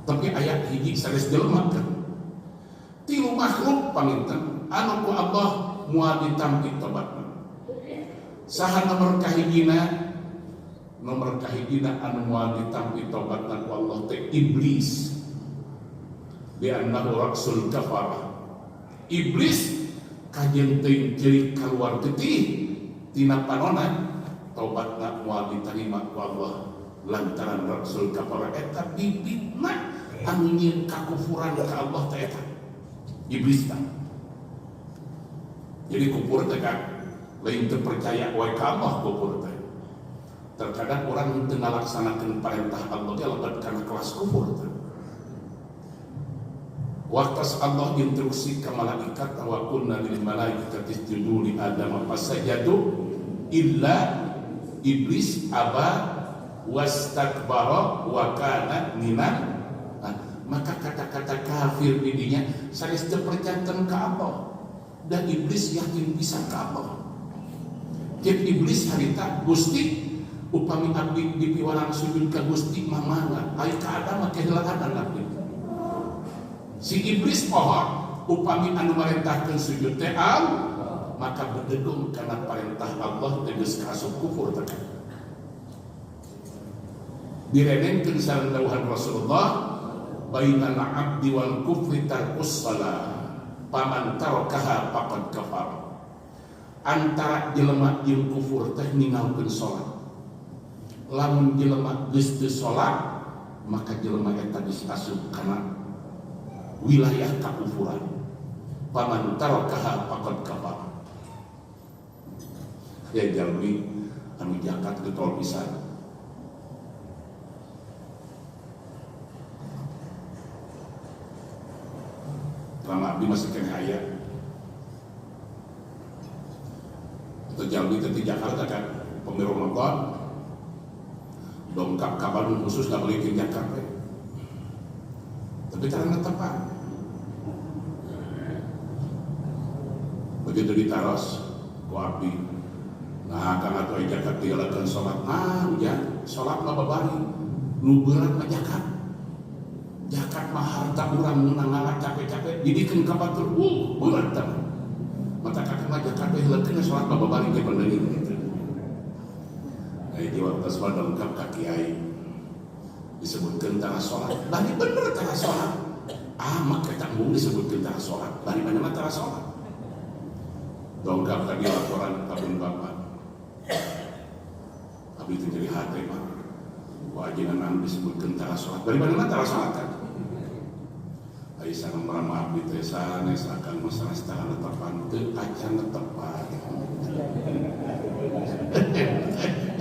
tapi ayat hiji sanes jelema kan 3 makhluk paminten anu ku Allah moal ditampi tobatna saha nomor kahijina anu moal ditampi tobatna ku Allah teh iblis bi annahu raksul kafarah iblis kajen teuing jerik kaluar getih tina panona tobatna moal ditarima ku Allah lantaran raksul kafarah eta bibitna anu nyieun kakufuran ka Allah teh eta iblis tak. Jadi kufur tekan lain terpercaya wae ka Allah kufur teh. Terkadang orang teu ngalaksanakeun perintah Allah ge lebet kana kelas kufur teh. Waktu Allah instruksi ke malaikat wa kunna lil malaikati isjudu li Adam fasajadu illa iblis aba wastakbara wa kana minan. Maka kata-kata kafir didinya sanes teu percanten ka Allah dan iblis yakin bisa ka Allah. Jadi iblis harita Gusti upami abdi dipiwarang sujud ka Gusti mamana ai ka Adam kehilangan abdi. Si iblis pohon upami anu marentahkeun sujud teh maka bededung kana perintah Allah tegas kaasup kufur tekan. Direnengkeun sareng dawuhan Rasulullah bainal abdi wal kufri tarkus shalah paman tarakaha faqad kafar. Antara jelema jeung kufur teh ninggalkeun salat. Lamun jelema geus teu salat maka jelema eta geus asup kana wilayah kakufuran. Paman tarakaha faqad kafar. Ya jalmi anu jakat getol pisan. Lama abdi masih kena aya. Atau jalmi teh di Jakarta kan pemilu Ramadan dongkap ka Bandung khusus nggak boleh ke Jakarta. Tapi caranya tepat. Begitu ditaros ku abdi. Nah, karena tuh jakat dilakukan sholat. Nah, hujan sholat mah babari. Nu berat mah jakat. Jakat mah harta urang menang capek-capek. Didikeun ka batur, berat tah. Mata kakek mah jakat teh hilekeun sholat mah babari ge bener gitu. Nah, di waktu sholat lengkap ka kiai. Disebutkan tara sholat, bari bener tara sholat. Maka tanggung disebutkan tara sholat, bari bener tara sholat. Dongkap tadi laporan kabun bapak. Abi itu jadi hati mah. Wajinan anu disebutkan tara sholat, bari bener tara sholat kan. Aisyah merama abdi teh sanes akan masalah setara netepan teu acan netepan.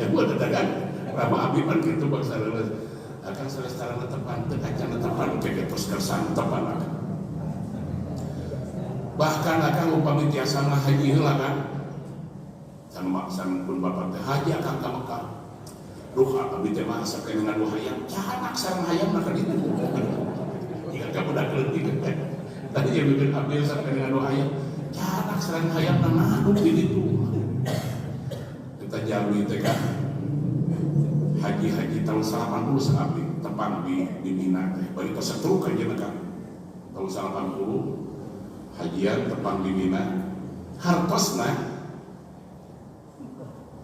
Buat dagang rama abdi pan kitu bangsa akan selestara netepan teu acan netepan keke terus kersan netepan akan. Bahkan akan upami tiasa mah haji heula kan. San pun bapak teh haji akan ka Mekah. Ruh abdi teh mah asa kene ngadu hayam, canak sareng hayam na ka ditu. Jika kamu dah keleutik tadi yang bikin abdi asa kene ngadu hayam, canak sareng hayam na ngadu di ditu. Kita jalmi teh kan haji tahun 80 abdi tepang di Mina teh bari pasatruk aja kan tahun 80 hajian tepang di Mina hartosna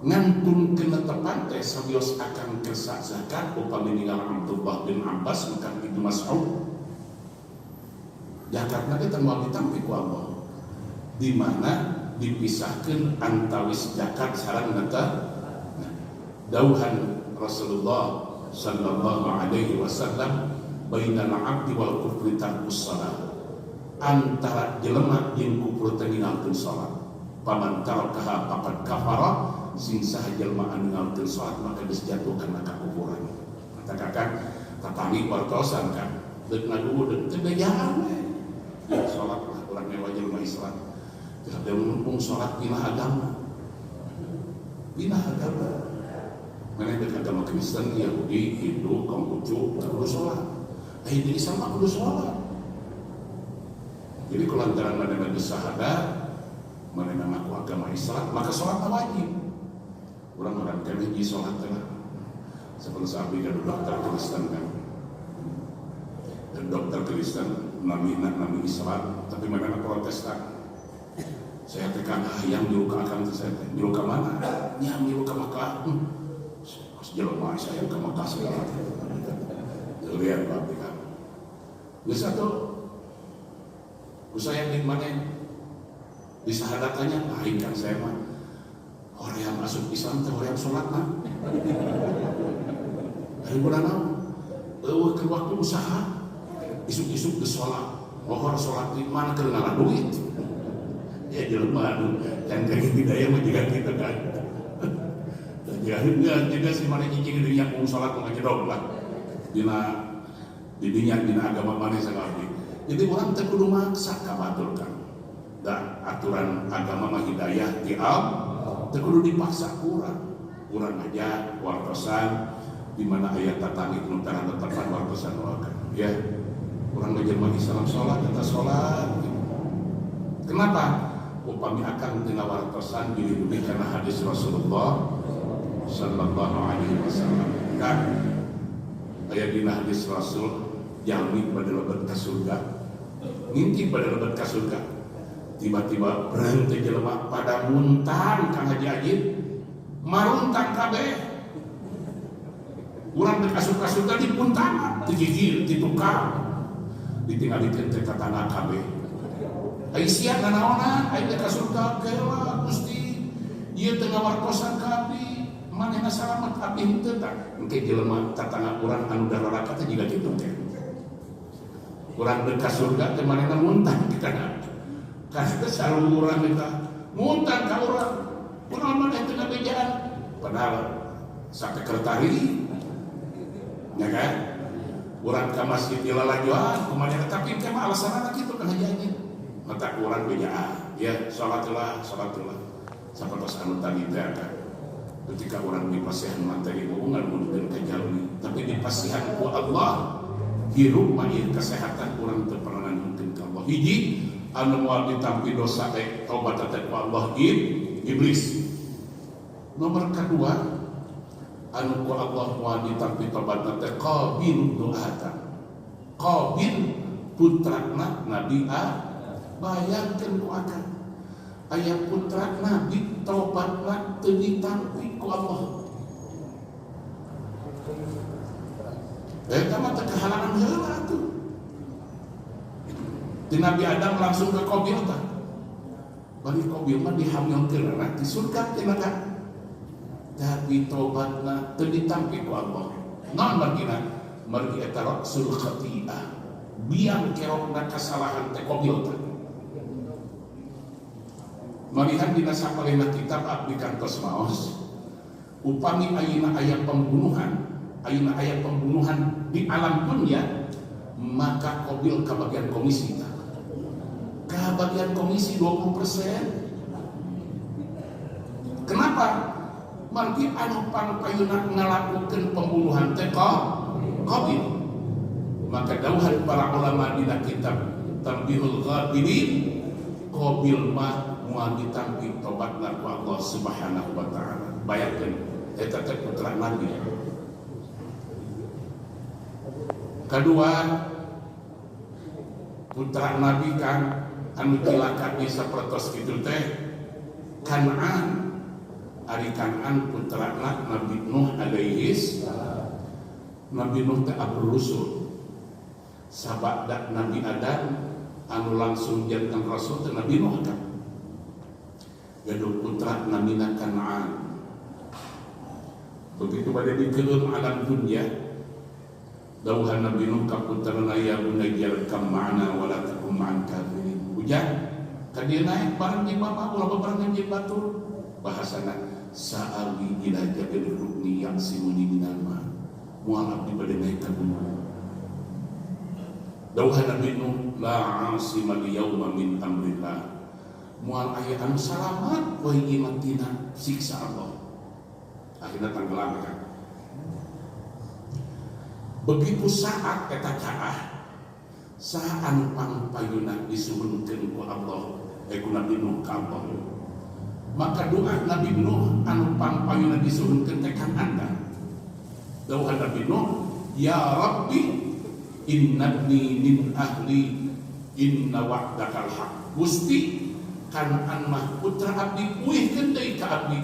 ngantun kena tepang teh sabios akan kersa zakat upami ninggal Abdullah bin Abbas bukan Ibnu Mas'ud zakatna teh teu moal ditampi ku Allah di mana dipisahkeun antawis zakat sareng nata dawuhan Rasulullah sallallahu alaihi wasallam bainal abdi wal kufri tarkus shalah antara jelema jeung kufur teh ninggalkeun salat paman tarakaha faqad kafara sing saha jelema anu ninggalkeun salat maka geus jatuh kana kakufuran. Mata kakak tatangi wartosan kan deuk ngaduwu deuk teu jangan we salat lah urang mewah jelema Islam teu ada mumpung salat pindah agama mana dekat agama Kristen, Yahudi, Hindu, Konghucu, kudu sholat. Di Islam mah kudu sholat. Jadi kalau antara mana bersahadat, mana mengaku agama Islam, maka sholat wajib. Orang-orang kami di sholat tengah. Seperti sahabat dan dokter Kristen kan, dan dokter Kristen nami Islam, tapi mana Protestan. Saya tekan yang di luka akan saya di luka mana? Yang di luka Makkah. Jelema saya ke Mekah segala. Lihat bapak kan. Bisa tuh. Usaya di mana? Di sahadatannya lain kan saya mah. Orang yang masuk Islam teh orang yang sholat mah. Hari bulan ke waktu usaha. Isuk-isuk ke sholat. Mohon sholat di mana ke ngalah duit. Ya jelema yang kayak hidayah mah juga gitu kan. Jaga si mana cicing itu yang mau sholat mau ngejedog lah. Dina agama mana sekali. Jadi orang teu kudu maksa ka batur kan. Da aturan agama mah hidayah di teu kudu dipaksa urang. Urang aja wartosan di mana ayat tatangit nu tetepan wartosan wakan. Ya. Urang ngejelema Islam sholat kita sholat. Kenapa? Upami akan tina wartosan dilindungi karena hadis Rasulullah sallallahu alaihi wasallam. Kan aya dina hadis Rasul jalmi pada lebat ka surga. Ngintip pada lebat ka surga. Tiba-tiba berhenti jelema pada muntan Kang Haji Ajit. Maruntan kabeh. Urang teh ka surga di puntan, digigir, ditukar. Ditinggalikeun teh ka tanah kabeh. Ai sia nanaonan, ai teh ka surga geula Gusti. Ieu teh ngawartosan ka abdi. Manehna salamet abdi henteu tah. Engke jelema tatangga urang anu dararaka teh jiga kitu teh. Urang teh ka surga teh manehna muntah di kana. Karena saluran urang eta muntah ka urang. Urang maneh teh ngabejaan. Padahal sakeretari. Ya kan? Urang ka masjid dilalajuan kumaha tapi teh mah alasanna kitu kan haji. Mata urang bejaan. Ya salatlah. Sapatos anu tadi teh kan. Ketika orang dipasihan materi hubungan menuju ke jalmi, tapi dipasihan ku Allah hirup mahir kesehatan orang terperangan mungkin ke Allah. Hiji anu moal ditampi dosa taubat teh ku Allah iblis. Nomor kedua anu ku Allah moal ditampi taubat teh Qabil doatan. Qabil putrana Nabi bayangkeun ku akan ayat putra Nabi taubatna teu ditampi ku Allah. Eta mah teu kahalangan heula atuh. Di Nabi Adam langsung ke Qabil tah. Bari Qabil mah dihamilkeun anak di surga teh kan. Tapi taubatna teu ditampi ku Allah. Naon margina? Margi eta rasul khati'ah. Biang kerokna kasalahan teh Qabil tah. Malihat dina sakalena kitab abdi kantos maos upami ayeuna aya pembunuhan di alam dunia maka Qabil kabagian komisi 20%. Kenapa? Margi anu pangpayuna ngalakukeun pembunuhan teh Qabil. Maka dawuhan para ulama dina kitab Tanbihul Ghafilin Qabil mah moal ditampi tobatna ku Allah Subhanahu wa taala. Bayangkeun eta teh putra Nabi. Kedua, putra Nabi kan anu cilaka bisa sapertos kitu teh Kan'an. Ari Kan'an putrana Nabi Nuh alaihi salam. Nabi Nuh teh abul rusul. Sabada Nabi Adam anu langsung jantan rasul teh Nabi Nuh kan. Gaduh putra namina Kan'an. Begitu pada dikeun alam dunia dawuhan Nabi Nuh ka putrana ya bunayya kam ma'ana wa la takum ma'an kafirin. Hujan ka dieu naik bareng jeung bapak ulah bareng jeung batur. Bahasana sa'awi ila jabil rukni yaqsimuni minal ma. Moal abdi bade naik ka gunung. Dawuhan Nabi Nuh la 'asima al-yawma min amrillah. Mual aya anu salamat poe ieu tina siksa Allah. Akhirna tenggelam kan. Begitu saat eta caah saha anu pangpayuna disuhunkeun ku Allah ku Nabi Nuh ka Allah. Maka doa Nabi Nuh anu pangpayuna disuhunkeun teh kan anda. Dawuhan Nabi Nuh, ya Rabbi innabni min ahli inna wa'dakal haq. Gusti Kan'an mah putra abdi puihkeun deui ka abdi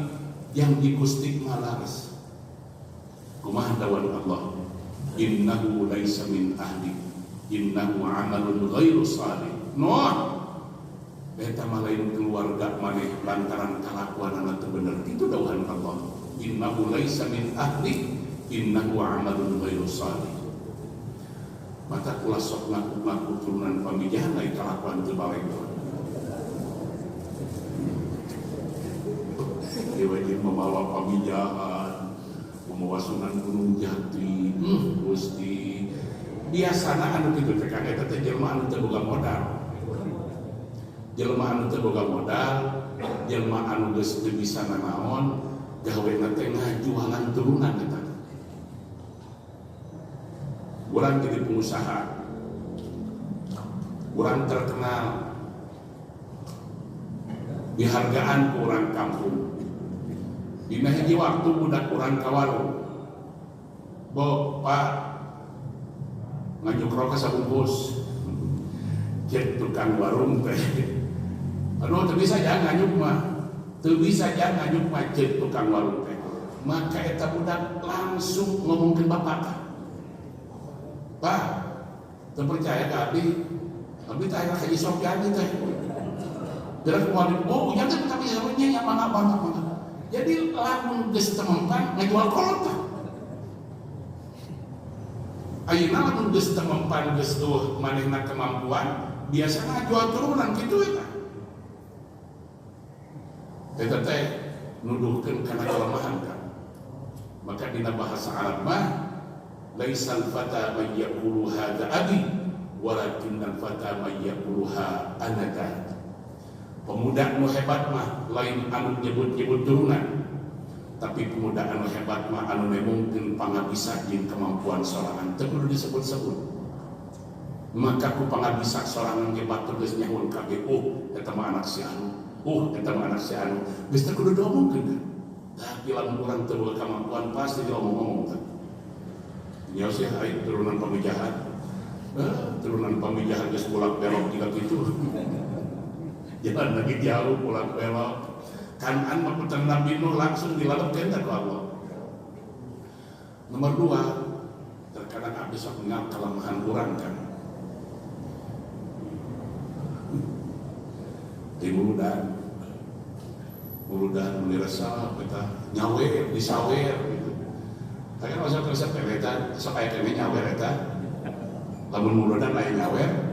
yang di Gusti malaras. Kumaha dawan Allah? Innahu laisa min ahli innahu amalun ghairu salih. Nuh eta mah lain keluarga maneh lantaran kalakuanna teu bener. Itu dawuhan Allah. Innahu laisa min ahli innahu amalun ghairu salih. mata kula sok ngaku-ngaku turunan pamijahan lain kalakuan teu balik. Dewa dia membawa pamijahan, membawa Sunan Gunung Jati, Gusti. Biasana anu kitu teh kang eta teh jelema anu teu boga modal. Jelema anu teu boga modal, jelema anu geus teu bisa nanaon, gawena teh ngajualan turunan eta. Urang jadi pengusaha, urang terkenal, dihargaan ku urang kampung. Dina hiji waktu budak urang ka warung, "Bo, Pak, ngajuk rokok sabungkus." Cek tukang warung teh, "Anu teu bisa jangan nganyuk mah, teu bisa jangan nganyuk mah," cek tukang warung teh. Maka eta budak langsung ngomongkeun bapak, "Pak, teu percaya ka abdi? Abdi teh aya Haji Sofyan teh." Terus kumaha, "Oh, nya teh tapi nya mangga." Jadi lamun geus temempan ngajual kolot tah. Ayeuna lamun geus temempan geus tuh manehna kemampuan, biasa ngajual turunan kitu eta. Eta teh nuduhkeun kana kelemahan kan. Maka dina bahasa Arab mah laisal fata man yaqulu hadza abi walakinnal fata man yaquluha anaka. Pemuda anu hebat mah lain anu nyebut-nyebut turunan, tapi pemuda anu hebat mah anu nemungkeun pangabisa jeung kemampuan sorangan teu kudu disebut-sebut. Maka ku pangabisa sorangan ge batur geus nyahoon kabeh, eta mah anak si anu, eta mah anak si anu, geus teu kudu diomongkeun. Tapi lamun urang teu boga kemampuan pasti diomong-omong teh. Nya sih aya turunan pamijahan. Turunan pamijahan geus bolak-belok juga kitu. Jalan lagi jauh pulang belok. Kanan mah putra Nabi Nuh langsung dilaleukeun ku Allah. Nomor 2, terkadang abdi sok mengal kelemahan urang kan. Di muludan menirasa kita nyawer disawer gitu. Kayak masa kerja peletan, sok aya kene nyawer eta. Lamun muludan lain nyawer.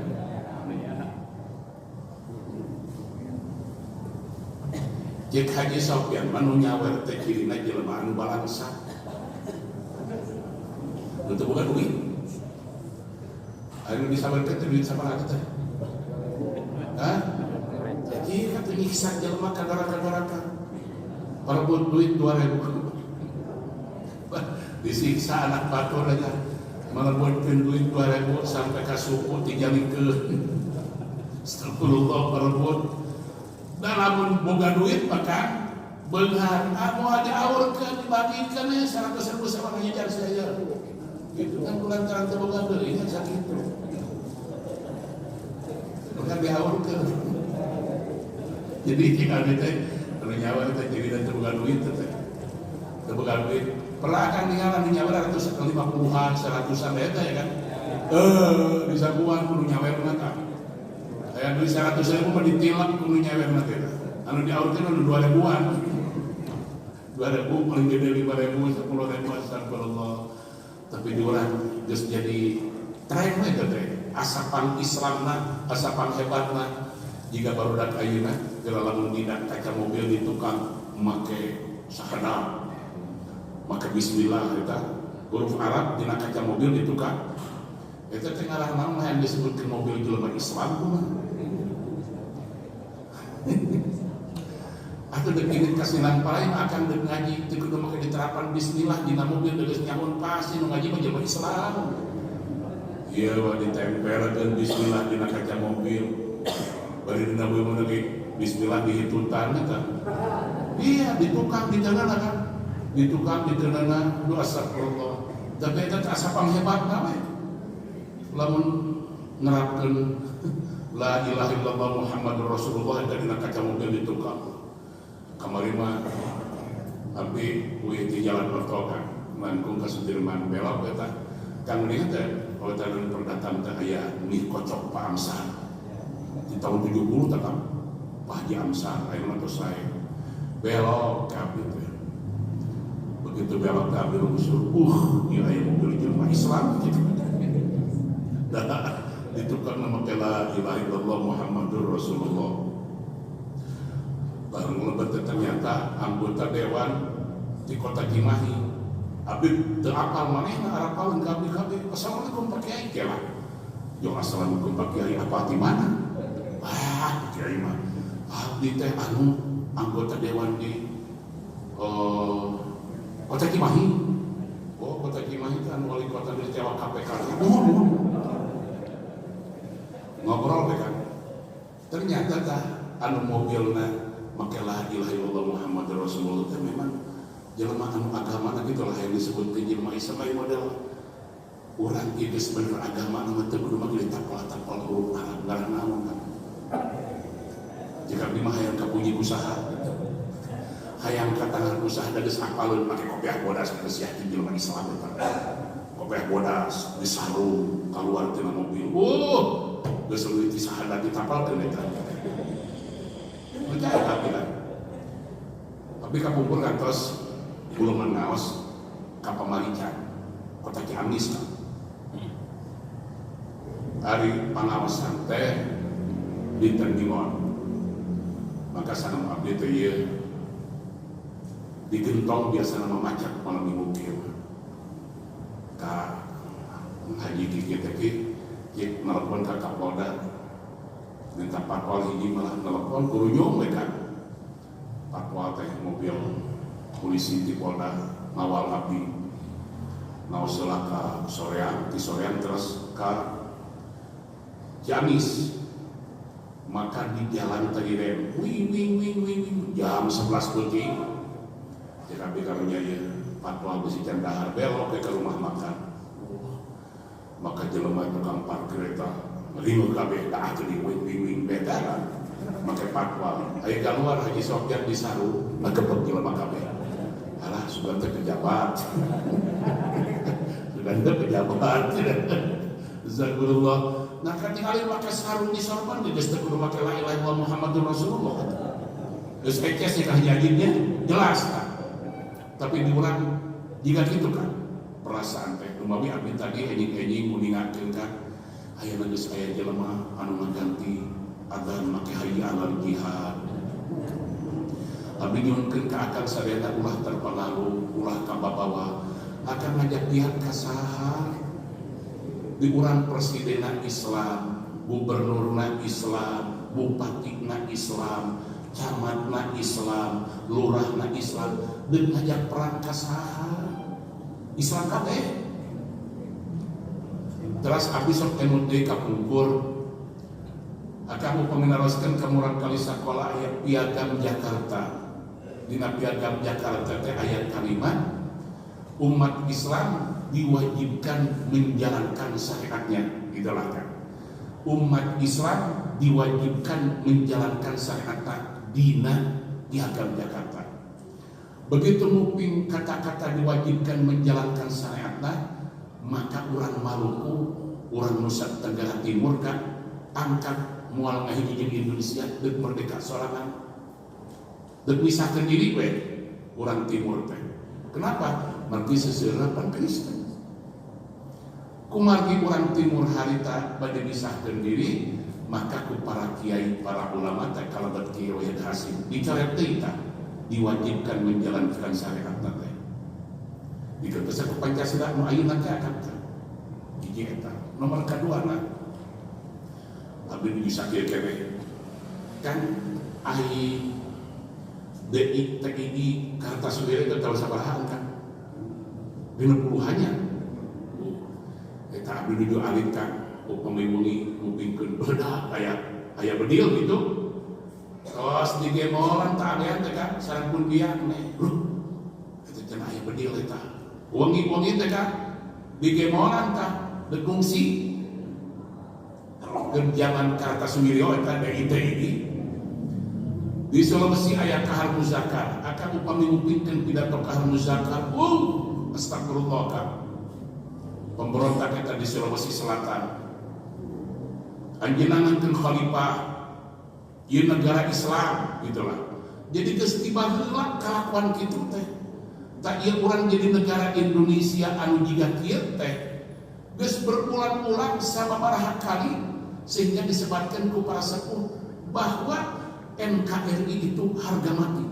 Jek Haji Sofyan manu nyawer teh cirina jelema anu balangsa. Itu bukan duit. Anu disawerkeun teh duit sabaraha teh? Hah? Jadi kata nyiksa jelema kadara-kadara. Perebut duit 2000. Disiksa anak batur aja. Merebutkeun duit 2000 sampai ka suku dijalikeun. Astagfirullah perebut. Dan lamun boga duit maka beunghar anu diaurkeun dibagikeun 100.000 sama ngajar saya. Gitu kan kulantaran teu boga deui nya sakitu. Maka diaurkeun. Jadi jika teh anu nyawa teh jadi teu boga duit teh. Teu boga duit. Pernah akan ningalan nyawa 150-an, 100-an eta ya kan. Di sakuan kudu nyawerna tah. Aya duit 100.000 mah ditilak kudu nyawerna teh. Anu diaurkeun anu 2000-an. 2000 paling gede 5.000, 10.000 astagfirullah. Tapi diurang geus jadi tren we teh. Asapan Islamna, asapan hebatna. Jika barudak ayeuna geura lamun dina kaca mobil di tukang make sahada. Maka bismillah eta huruf Arab dina kaca mobil di tukang. Eta teh ngaranna yang disebutkeun mobil jelema Islam kumaha. Atau dek ingin kasinan paling akan dek ngaji teu kudu make diterapan bismillah dina mobil geus nyamun pasti nu ngaji mah jelema Islam. Ieu wa ditempelkeun bismillah dina kaca mobil. Bari dina beuh lagi bismillah dihitutan eta. Iya di tukang di teunana kan. Di tukang di teunana doa astagfirullah. Tapi eta asapang hebatna we. Lamun nerapkeun la ilaha illallah Muhammadur Rasulullah eta dina kaca mobil di tukang. Kamari mah abdi kuwi di jalan pertokan Langkung ka Sudirman belok eta. Kang lihat teh kalau tadi perdatang teh aya mie kocok Pak Amsar. Di tahun 70 teh kan Pak Haji Amsar aya mah tos saya. Belok ka abdi teh. Begitu belok ka abdi usul, ieu aya mobil jelema Islam gitu. ditukar nama la ilaha illallah Muhammadur Rasulullah. Bareng lebat ternyata anggota dewan di kota Cimahi. Abi teu apal manehna arapalan ka abi assalamualaikum Pak Kiai kelah. Yo assalamualaikum Pak Kiai apa di mana? Kiai mah abdi teh anu anggota dewan di kota Cimahi. Oh, kota Cimahi kan wali kota dari Jawa KPK. Ngobrol kan. Ternyata tah anu mobilna make la ilaha illallah Muhammadur Rasulullah teh memang jelema anu agama gitu lah yang disebut jelema Islam model urang ieu geus bener agama anu teu kudu make ditapal huruf Arab ngaran naon kan. Jika di mah hayang kapunyi usaha gitu. Hayang katangan usaha da geus apaleun make kopiah bodas geus yakin jelema Islam eta. Kopiah bodas disarung keluar tina mobil. Geus leuwih ti sahadat ditapalkeun eta. Percaya tapi kan. Tapi kapumpul kantos gulungan ngaos ka Pamarican kota Ciamis kan. Hari pangawasan teh dinten Dingon. Maka sanam abdi teh ieu digentong biasa nama macet malam minggu kieu. Ka haji kieu teh ki nelpon ka Kapolda minta patwal hiji malah nelpon kudu nyong we kan. Patwal teh mobil polisi di Polda ngawal abdi. Naos heula ka soreang, ti soreang terus ka Ciamis. Maka di jalan tadi rem, wing, jam 11 putih. Jadi karunya ya, patwal besi candahar belok ke rumah makan. Maka jelema tukang parkir eta ngeringu kabeh da akhir wing beda kan. Make patwal, aya keluar Haji Sofyan di Saru, ngegepek jelema kabeh. Alah sudah teh pejabat. Sudah teh pejabat. Zakurullah. Nah kan tinggalin pakai sarung di sorban dia geus teu kudu make la ilaha illallah Muhammadur Rasulullah. Geus ekes nikah jadinnya jelas kan. Tapi diurang jika gitu kan perasaan teh umawi abdi tadi enjing-enjing muningakeun kan ayeuna geus aya jelema anu ngaganti adzan make hayya alal jihad. Abdi nyuhunkeun ka akang sadayana ulah terpengaruh, ulah kababawa akan ngajak pihak ka saha di urang presidenan Islam, gubernurna Islam, bupatina Islam, camatna Islam, lurahna Islam, dan ngajak perang ka saha Islam kabeh. Terus abdi sok enu deui kapungkur akan upaminaroskeun ka murang kali sakola aya piagam Jakarta. Dina piagam Jakarta teh aya kalimat umat Islam diwajibkan menjalankan syariatnya, itulah kan. Umat Islam diwajibkan menjalankan syariatnya dina piagam Jakarta. Begitu muping kata-kata diwajibkan menjalankan syariatnya, maka orang Maluku, orang Nusa Tenggara Timur kan angkat mual ngahiji Indonesia dek merdeka sorangan, dek misahkeun diri we orang Timur teh. Kenapa? Margi seserapan Kristen. Kumargi orang Timur harita pada misahkeun diri, maka ku para kiai, para ulama teh kalabat Kiai Wahid Hasim dicaret deui tah diwajibkan menjalankan syariat teh. Diketesan ku Pancasila nu ayeuna teh akan tah. Hiji eta. Nomor kaduana abdi bisa kieu keneh. Kan ai DI TII Kartasudire teh tahun sabaraha kan? Dina puluhannya. Eta abdi nuju alihkan upami mupingkeun bedah aya bedil gitu. Tos di gemoran tah adean teh kan sareng pun biang nih. Eta cenah aya bedil eta. Wangi-wangi teh kan di gemoran tah degungsi. Kerjaan Kartasudire eta DI di Sulawesi aya kahar muzakar akan upami mupingkeun pidato kahar muzakar. Astagfirullah kan. Pemberontak kita di Sulawesi Selatan. Anjeunangan khalifah ieu negara Islam gitulah. Jadi geus tiba heula kalakuan kitu teh. Tak ieu urang jadi negara Indonesia anu jiga kieu teh geus berulang-ulang sababaraha kali sehingga disebutkan ku para sepuh bahwa NKRI itu harga mati,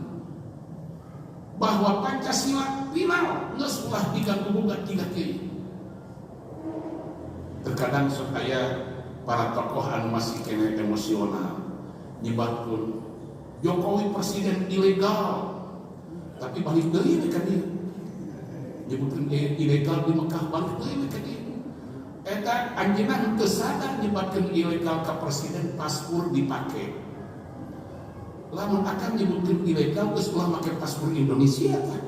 bahwa Pancasila final geus ulah diganggu gugat tiga kieu. Terkadang sok aya para tokoh anu masih kene emosional nyebatkeun Jokowi presiden ilegal, tapi balik deui ka dieu. Nyebutkeun ilegal di Mekah, balik deui ka dieu. Eta anjeunna henteu sadar nyebatkeun ilegal ka presiden paspor dipake. Lamun akan nyebutkeun ilegal geus ulah make paspor Indonesia tah.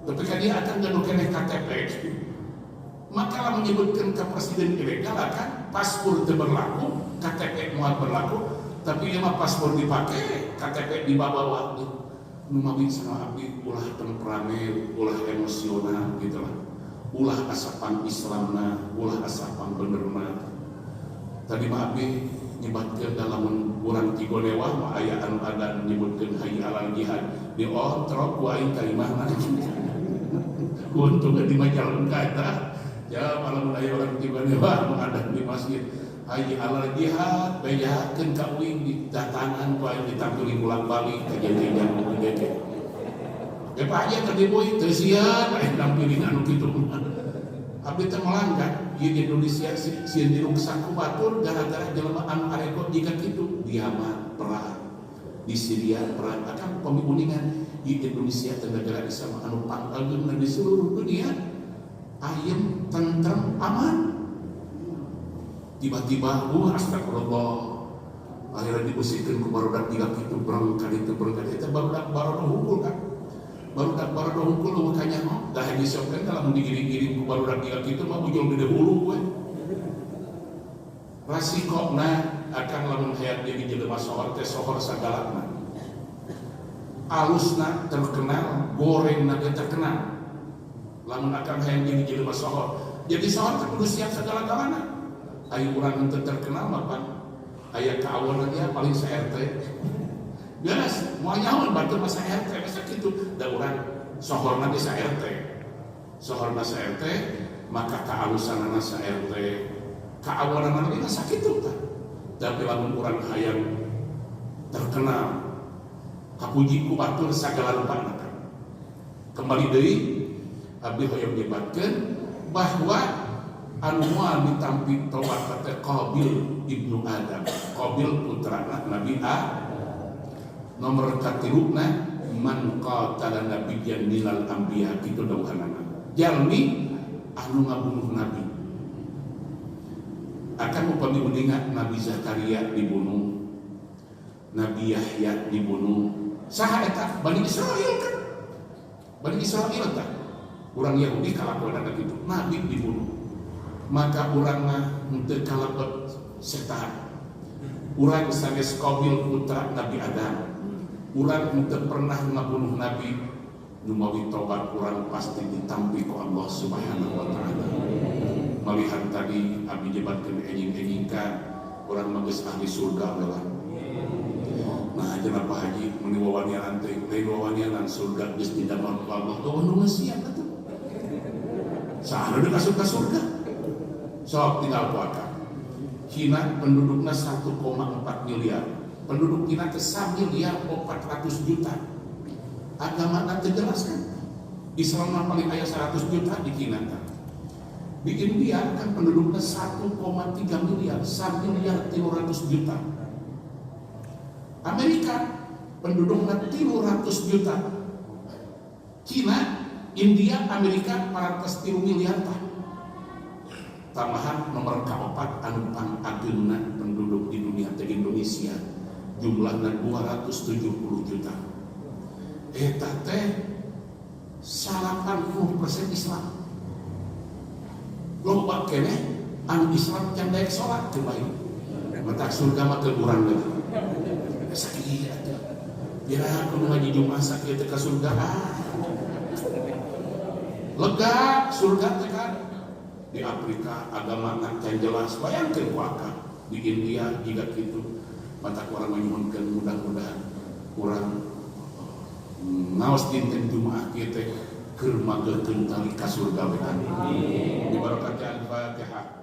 Tapi ka dia akan ganu keneh KTP. Maka lah menyebutkan ke presiden ilegal akan paspor itu berlaku, KTP muat berlaku, tapi lima paspor dipakai, KTP dibawa numawi sama abdi ulah temperament, ulah emosional gitu lah, ulah asapan Islamna, ulah asapan benerna. Tadi mah abdi nyebatkeun dalam urang Tigonewa mah aya anu ada nyebutkeun hayya alal jihad di trok ku aing kalimahna. Untung di Majalengka eta ya malam aya orang Tigonewa mengadak di masjid hayya alal jihad bejakeun ka uing di datangan ku aing ditampili bolak-balik ka janjian gede. Ya Pak Haji tadi boy teu sieun aing nampilin anu kitu. Abdi teh melanggar ieu di Indonesia sieun diruksak ku batur gara-gara jelema anu areko jiga kitu di Yaman perang, di Syria perang, akan pemimpingan di Indonesia teh negara Islam anu pangkalkeun di seluruh dunia ayem, tentrem, aman. Tiba-tiba, astagfirullah, akhirnya diusirkan ke barudak tiga itu berangkat itu barudak hukul kan. Barudak hukul makanya dah disopkan kalau digiring-giring ke barudak tiga itu mah ujung gede hulu gue. Rasikokna akan lamun hayat jadi jelema sohor teh sohor sagalana. Alusna terkenal, gorengna teh terkenal. Lamun akan hayang jadi jelema sohor, jadi sohor teh kudu siap segala-galana. Ayo urang teu terkenal mah aya kaawana dia paling sa-RT. Beres, moal nyaon batur mah sa-RT masa kitu. Da urang sohorna di sa-RT. Sohorna sa-RT, maka kaalusanana sa-RT. Kaawanana lagi sakitu tah. Tapi lamun urang hayang terkenal, kapuji ku batur sagala rupana. Kembali deui abdi hoyong nyebatkeun bahwa anu moal ditampi tobat teh Qabil ibnu Adam, Qabil putrana Nabi Adam. Nomor katiluna man qatala nabiyyan minal anbiya kitu dawuhanana. Jalmi anu ngabunuh nabi. Akan upami uningat Nabi Zakaria dibunuh, Nabi Yahya dibunuh. Saha eta? Bani Israil kan? Bani Israil kan? Urang Yahudi kalakuan gitu, Nabi dibunuh. Maka urang mah henteu kalebet setan. Urang sanes Qabil putra Nabi Adam. Urang henteu pernah ngabunuh Nabi. Numawi tobat urang pasti ditampi ku Allah Subhanahu wa taala. Melihat tadi abdi jebatkeun enjing-enjingkan urang mah geus ahli surga lah. Nah, jenah Pak Haji meni wawanian teh, lain wawanian surga geus didamel ku Allah. Eueuh nu siap atuh. Saha nu masuk ka surga? Sok tinggal kuaka. Cina penduduknya 1,4 miliar. Penduduk Cina ke 1 miliar 400 juta. Agama nanti jelaskan. Islam paling ayah 100 juta di Cina. Di India kan penduduknya 1,3 miliar, 1 miliar 300 juta. Amerika penduduknya 300 juta. Cina, India, Amerika 403 miliar tak. Tambahan nomor keempat anu pangagengna penduduk di dunia teh Indonesia jumlahnya 270 juta. Eta teh 80% Islam. Loba keneh anu Islam can daek salat teu bae. Matak surga mah teu urang deui. Sakieu atuh. Biar kudu ngaji Jumat sakieu teh ka surga. Lega surga teh kan. Di Afrika agama nak jelas, bayangkan kuaka di India juga gitu. Mata orang menyuhunkan mudah-mudahan kurang ngaos dinten Jumaah kita keur magekeun tali ka surga we. Di barakati Al-Fatihah.